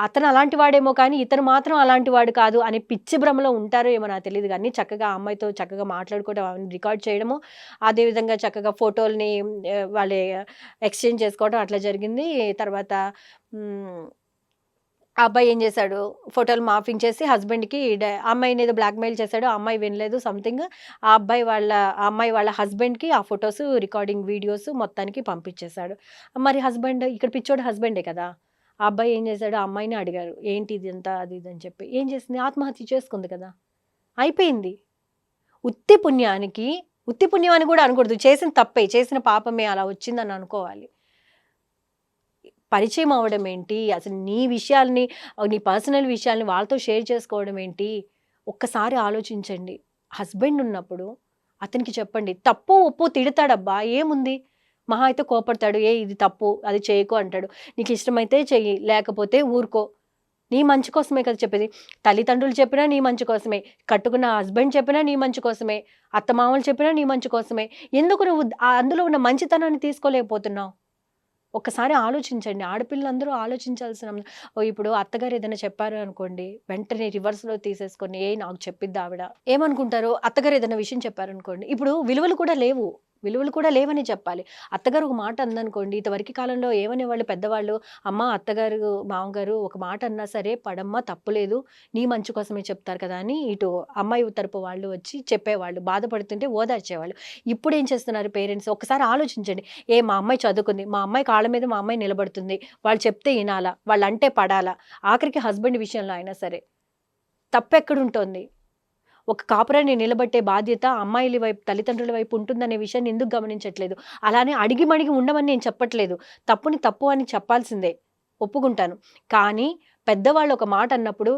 అతను అలాంటి వాడేమో కానీ ఇతను మాత్రం అలాంటి వాడు కాదు అనే పిచ్చి భ్రమలో ఉంటారో ఏమో నాకు తెలీదు గానీ చక్కగా ఆ అమ్మాయితో చక్కగా మాట్లాడుకోవడం, అవన్నీ రికార్డ్ చేయడము, అదే విధంగా చక్కగా ఫోటోల్ని వాళ్ళే ఎక్స్‌చేంజ్ చేసుకోవడం అట్లా జరిగింది. తర్వాత హ్మ్. ఆ అబ్బాయి ఏం చేశాడు, ఫోటోలు మార్ఫింగ్ చేసి హస్బెండ్‌కి ఆ అమ్మాయిని ఏదో బ్లాక్‌మెయిల్ చేశాడు. ఆ అమ్మాయి వినలేదు సంథింగ్. ఆ అమ్మాయి వాళ్ళ హస్బెండ్‌కి ఆ ఫోటోస్, రికార్డింగ్ వీడియోస్ మొత్తానికి పంపించేశాడు. మరి హస్బెండ్ ఇక్కడ పిచ్చోడు హస్బెండే కదా! ఆ అబ్బాయి ఏం చేశాడు, ఆ అమ్మాయిని అడిగారు. "ఏంటి ఇదంతా?" అది ఇది అని చెప్పి. ఏం చేసింది, ఆత్మహత్య చేసుకుంది కదా! అయిపోయింది. ఉత్తి పుణ్యానికి ఉత్తి పుణ్యం అని కూడా అనకూడదు. చేసిన తప్పే, చేసిన పాపమే అలా వచ్చిందని అనుకోవాలి. పరిచయం అవ్వడం ఏంటి? అసలు నీ పర్సనల్ విషయాల్ని వాళ్ళతో షేర్ చేసుకోవడం ఏంటి? ఒక్కసారి ఆలోచించండి. హస్బెండ్ ఉన్నప్పుడు అతనికి చెప్పండి. తప్పో, ఒప్పో తిడతాడబ్బా! ఏముంది? మహా అయితే కోపడతాడు. ఇది తప్పు. అది చేయకు అంటాడు. నీకిష్టమైతే చెయ్యి. లేకపోతే ఊరుకో. నీ మంచి కోసమే కదా చెప్పేది. తల్లిదండ్రులు చెప్పినా నీ మంచి కోసమే. కట్టుకున్న హస్బెండ్ చెప్పినా నీ మంచి కోసమే. అత్తమామలు చెప్పినా నీ మంచి కోసమే. ఎందుకు నువ్వు అందులో ఉన్న మంచితనాన్ని తీసుకోలేకపోతున్నావు? ఒక్కసారి ఆలోచించండి. ఆడపిల్లలందరూ ఆలోచించాల్సిన ఇప్పుడు అత్తగారు ఏదైనా చెప్పారు అనుకోండి, వెంటనే రివర్స్‌లో తీసేసుకొని, నాకు చెప్పిద్దావిడ. ఏమనుకుంటారు? అత్తగారు ఏదైనా విషయం చెప్పారనుకోండి, ఇప్పుడు విలువలు కూడా లేవు. విలువలు కూడా లేవనే చెప్పాలి. అత్తగారు ఒక మాట అందనుకోండి, ఇదివరకి కాలంలో ఏమనేవాళ్ళు పెద్దవాళ్ళు, "అమ్మ, అత్తగారు, మామగారు ఒక మాట అన్నా సరే పడమ్మా తప్పులేదు. నీ మంచి కోసమే చెప్తారు కదా!" అని ఇటు అమ్మాయి తరపు వాళ్ళు వచ్చి చెప్పేవాళ్ళు. బాధపడుతుంటే ఓదార్చేవాళ్ళు. ఇప్పుడేం చేస్తున్నారు పేరెంట్స్? ఒక్కసారి ఆలోచించండి. మా అమ్మాయి చదువుకుంది. మా అమ్మాయి కాళ్ళ మీద మా అమ్మాయి నిలబడుతుంది. వాళ్ళు చెప్తే ఇనాలా? వాళ్ళంటే పడాలా? ఆఖరికి హస్బెండ్ విషయంలో అయినా సరే. తప్పెక్కడుంటోంది? ఒక కాపురాన్ని నిలబెట్టే బాధ్యత అమ్మాయిల వైపు, తల్లిదండ్రుల వైపు ఉంటుందనే విషయాన్ని ఎందుకు గమనించట్లేదు? అలానే అడిగి ఉండమని నేను చెప్పట్లేదు. తప్పుని తప్పు అని చెప్పాల్సిందే. ఒప్పుకుంటాను. కానీ పెద్దవాళ్ళు ఒక మాట అన్నప్పుడు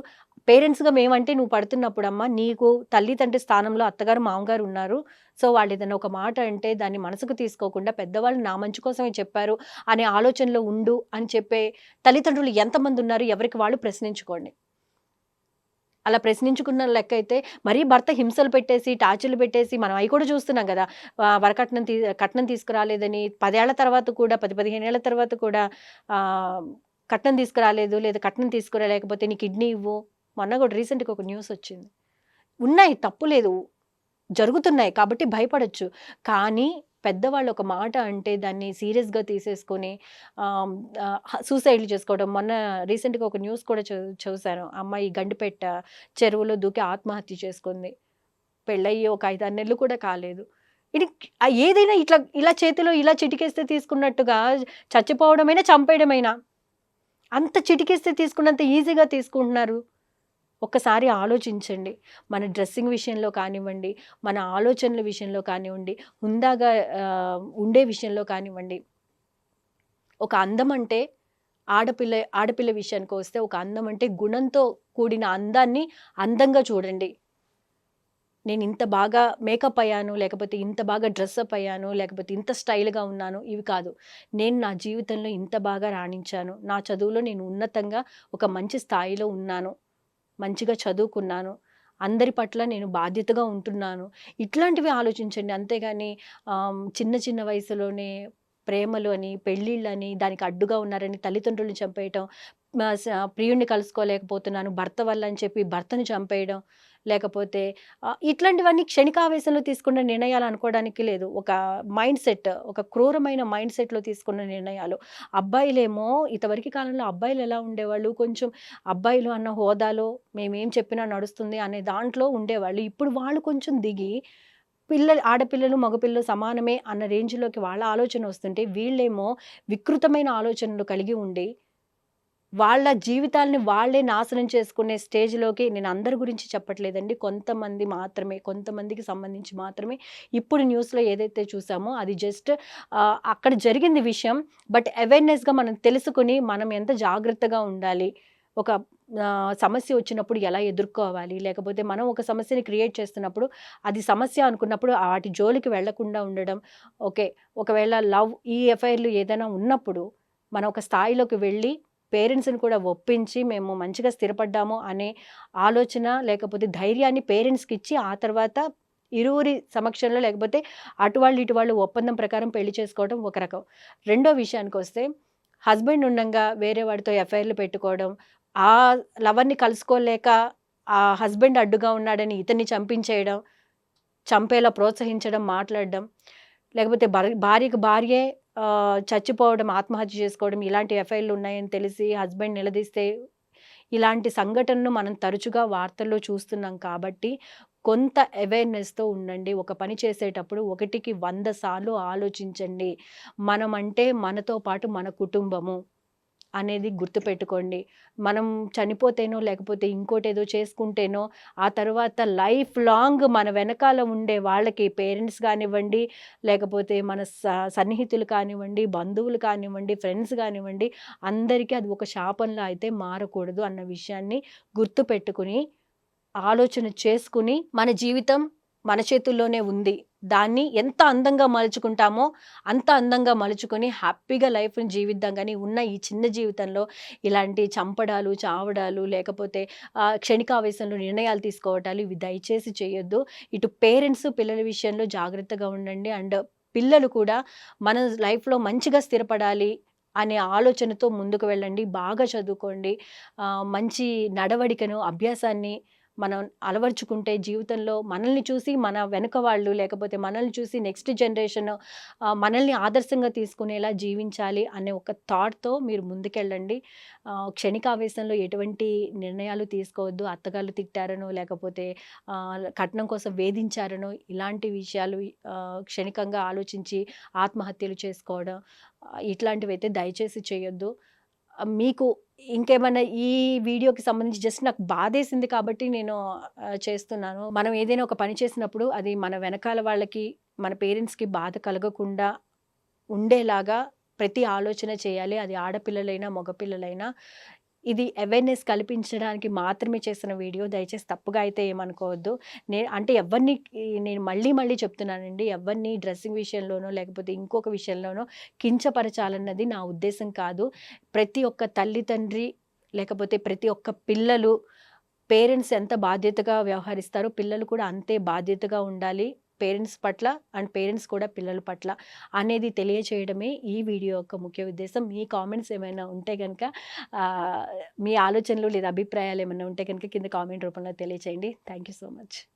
పేరెంట్స్‌గా మేమంటే నువ్వు పడుతున్నప్పుడమ్మా నీకు తల్లి, తండ్రి స్థానంలో అత్తగారు, మామగారు ఉన్నారు. సో, వాళ్ళేదైనా ఒక మాట అంటే దాన్ని మనసుకు తీసుకోకుండా పెద్దవాళ్ళు నా మంచి కోసమే చెప్పారు అనే ఆలోచనలో ఉండు అని చెప్పే తల్లిదండ్రులు ఎంతమందున్నారు? ఎవరికి వాళ్ళు ప్రశ్నించుకోండి. అలా ప్రశ్నించుకున్న లెక్కయితే మరీ భర్త హింసలు పెట్టేసి, టార్చర్‌లు పెట్టేసి మనం అయి కూడా చూస్తున్నాం గదా! కట్నం తీసుకురాలేదని 10 ఏళ్ల తర్వాత కూడా 15 ఏళ్ల తర్వాత కూడా ఆహ్, కట్నం తీసుకురాలేదు, లేదా కట్నం తీసుకురాలేకపోతే నీ కిడ్నీ ఇవ్వు. మొన్న గూడా రీసెంట్‌గా ఒక న్యూసొచ్చింది. ఉన్నాయి, తప్పు లేదు. జరుగుతున్నాయి. కాబట్టి భయపడొచ్చు. కానీ పెద్దవాళ్ళు ఒక మాట అంటే దాన్ని సీరియస్‌గా తీసేసుకొని ఆహ్, సూసైడ్‌లు చేసుకోవడం. మొన్న రీసెంట్‌గా ఒక న్యూస్ కూడా చూసాను. అమ్మాయి గండిపేట చెరువులో దూకి ఆత్మహత్య చేసుకుంది. పెళ్ళయ్యి ఒక 5, 6 నెలలు కూడా కాలేదు. ఇది ఏదైనా ఇట్లా ఇలా చేతిలో ఇలా చిటికేస్తే తీసుకున్నట్టుగా చచ్చిపోవడమైనా, చంపేయడమైనా అంత చిటికేస్తే తీసుకున్నంత ఈజీగా తీసుకుంటున్నారు. ఒక్కసారి ఆలోచించండి. మన డ్రెస్సింగ్ విషయంలో కానివ్వండి, మన ఆలోచనల విషయంలో కానివ్వండి, హుందాగా ఉండే విషయంలో కానివ్వండి. ఒక అందం అంటే ఆడపిల్ల విషయానికొస్తే ఒక అందం అంటే గుణంతో కూడిన అందాన్ని అందంగా చూడండి. నేను ఇంత బాగా మేకప్ అయ్యాను, లేకపోతే ఇంత బాగా డ్రెస్అప్ అయ్యాను, లేకపోతే ఇంత స్టైల్‌గా ఉన్నాను, ఇవి కాదు. నేను నా జీవితంలో ఇంత బాగా రాణించాను. నా చదువులో నేను ఉన్నతంగా ఒక మంచి స్థాయిలో ఉన్నాను. మంచిగా చదువుకున్నాను. అందరి పట్ల నేను బాధ్యతగా ఉంటున్నాను. ఇట్లాంటివి ఆలోచించండి. అంతేగాని చిన్న చిన్న వయసులోనే ప్రేమలు అని, పెళ్ళిళ్ళని, దానికి అడ్డుగా ఉన్నారని తల్లిదండ్రులను చంపేయటం, మ స ప్రియుడిని కలుసుకోలేకపోతున్నాను భర్త వల్ల అని చెప్పి భర్తను చంపేయడం, లేకపోతే ఇట్లాంటివన్నీ క్షణికావేశంలో తీసుకున్న నిర్ణయాలు అనుకోవడానికి లేదు. ఒక మైండ్ సెట్, ఒక క్రూరమైన మైండ్ సెట్‌లో తీసుకున్న నిర్ణయాలు. అబ్బాయిలేమో ఇదివరకు కాలంలో అబ్బాయిలు ఎలా ఉండేవాళ్ళు, కొంచెం అబ్బాయిలు అన్న హోదాలో మేమేం చెప్పినా నడుస్తుంది అనే దాంట్లో ఉండేవాళ్ళు. ఇప్పుడు వాళ్ళు కొంచెం దిగి ఆడపిల్లలు, మగపిల్లలు సమానమే అన్న రేంజ్‌లోకి వాళ్ళ ఆలోచన వస్తుంటే, వీళ్ళేమో వికృతమైన ఆలోచనలు కలిగి ఉండి, వాళ్ళ జీవితాల్ని వాళ్ళే నాశనం చేసుకునే స్టేజ్‌లోకి, నేను అందరి గురించి చెప్పట్లేదండి. కొంతమంది మాత్రమే, కొంతమందికి సంబంధించి మాత్రమే ఇప్పుడు న్యూస్‌లో ఏదైతే చూసామో అది జస్ట్ అక్కడ జరిగింది విషయం. బట్ అవేర్‌నెస్‌గా మనం తెలుసుకొని, మనం ఎంత జాగ్రత్తగా ఉండాలి. ఒక సమస్య వచ్చినప్పుడు ఎలా ఎదుర్కోవాలి? లేకపోతే మనం ఒక సమస్యని క్రియేట్ చేస్తున్నప్పుడు, అది సమస్య అనుకున్నప్పుడు వాటి జోలికి వెళ్ళకుండా ఉండడం. ఓకే. ఒకవేళ ఈ ఎఫ్ఐఆర్‌లు ఏదైనా ఉన్నప్పుడు, మనం ఒక స్థాయిలోకి వెళ్ళి పేరెంట్స్‌ని కూడా ఒప్పించి, మేము మంచిగా స్థిరపడ్డాము అనే ఆలోచన, లేకపోతే ధైర్యాన్ని పేరెంట్స్‌కిచ్చి, ఆ తర్వాత ఇరువురి సమక్షంలో, లేకపోతే అటు వాళ్ళు, ఇటు వాళ్ళు ఒప్పందం ప్రకారం పెళ్లి చేసుకోవడం ఒక రకం. రెండో విషయానికొస్తే, హస్బెండ్ ఉండంగా వేరే వాడితో ఎఫ్ఐఆర్‌లు పెట్టుకోవడం, ఆ లవర్‌ని కలుసుకోలేక ఆ హస్బెండ్ అడ్డుగా ఉన్నాడని ఇతన్ని చంపించేయడం, చంపేలా ప్రోత్సహించడం, మాట్లాడడం, లేకపోతే భార్యకు భార్యే చచ్చిపోవడం, ఆత్మహత్య చేసుకోవడం, ఇలాంటి ఎఫ్ఐఆర్‌లు ఉన్నాయని తెలిసి హస్బెండ్ నిలదీస్తే, ఇలాంటి సంఘటనలు మనం తరచుగా వార్తల్లో చూస్తున్నాం కాబట్టి, కొంత అవేర్‌నెస్‌తో ఉండండి. ఒక పని చేసేటప్పుడు 1కి 100 సార్లు ఆలోచించండి. మనమంటే మనతో పాటు మన కుటుంబము అనేది గుర్తుపెట్టుకోండి. మనం చనిపోతేనో, లేకపోతే ఇంకోటేదో చేసుకుంటేనో, ఆ తర్వాత లైఫ్ లాంగ్ మన వెనకాల ఉండే వాళ్ళకి, పేరెంట్స్ గానివ్వండి, లేకపోతే మన సన్నిహితులు కానివ్వండి, బంధువులు కానివ్వండి, ఫ్రెండ్స్ గానివ్వండి, అందరికీ అది ఒక శాపంలా అయితే మారకూడదు అన్న విషయాన్ని గుర్తుపెట్టుకొని, ఆలోచన చేసుకుని, మన జీవితం మన చేతుల్లోనే ఉంది. దాన్ని ఎంత అందంగా మలుచుకుంటామో, అంత అందంగా మలుచుకొని హ్యాపీగా లైఫ్‌ని జీవిద్దాం గానీ, ఉన్న ఈ చిన్న జీవితంలో ఇలాంటి చంపడాలు, చావడాలు, లేకపోతే క్షణికావేశంలో నిర్ణయాలు తీసుకోవటాలు ఇవి దయచేసి చేయొద్దు. ఇటు పేరెంట్స్, పిల్లల విషయంలో జాగ్రత్తగా ఉండండి. అండ్ పిల్లలు కూడా మన లైఫ్‌లో మంచిగా స్థిరపడాలి అనే ఆలోచనతో ముందుకు వెళ్ళండి. బాగా చదువుకోండి. మంచి నడవడికను, అభ్యాసాన్ని మనం అలవరుచుకుంటే జీవితంలో మనల్ని చూసి మన వెనక వాళ్ళు, లేకపోతే మనల్ని చూసి నెక్స్ట్ జనరేషన్ మనల్ని ఆదర్శంగా తీసుకునేలా జీవించాలి అనే ఒక థాట్‌తో మీరు ముందుకెళ్ళండి. క్షణికావేశంలో ఎటువంటి నిర్ణయాలు తీసుకోవద్దు. అత్తగారు తిట్టారనో, లేకపోతే కట్నం కోసం వేధించారనో, ఇలాంటి విషయాలు క్షణికంగా ఆలోచించి ఆత్మహత్యలు చేసుకోవడం, ఇట్లాంటివైతే దయచేసి చేయొద్దు. మీకు ఇంకేమన్నా ఈ వీడియోకి సంబంధించి జస్ట్ నాకు బాధేసింది కాబట్టి నేను చేస్తున్నాను. మనం ఏదైనా ఒక పని చేసినప్పుడు అది మన వెనకాల వాళ్ళకి, మన పేరెంట్స్‌కి బాధ కలగకుండా ఉండేలాగా ప్రతి ఆలోచన చేయాలి. అది ఆడపిల్లలైనా, మగపిల్లలైనా. ఇది అవేర్‌నెస్ కల్పించడానికి మాత్రమే చేసిన వీడియో. దయచేసి తప్పుగా అయితే ఏమనుకోవద్దు. అంటే నేను మళ్ళీ మళ్ళీ చెప్తున్నానండి. ఎవరిని డ్రెస్సింగ్ విషయంలోనో, లేకపోతే ఇంకొక విషయంలోనో కించపరచాలన్నది నా ఉద్దేశ్యం కాదు. ప్రతి ఒక్క తల్లి, తండ్రి, లేకపోతే ప్రతి ఒక్క పిల్లలు, పేరెంట్స్ ఎంత బాధ్యతగా వ్యవహరిస్తారో పిల్లలు కూడా అంతే బాధ్యతగా ఉండాలి. పేరెంట్స్ పట్ల అండ్ పేరెంట్స్ కూడా పిల్లల పట్ల అనేది తెలియచేయడమే ఈ వీడియో యొక్క ముఖ్య ఉద్దేశం. మీ కామెంట్స్ ఏమైనా ఉంటే గనక మీ ఆలోచనలు లేదా అభిప్రాయాలు ఏమైనా ఉంటే గనక కింద కామెంట్ రూపంలో తెలియచేయండి. Thank you so much.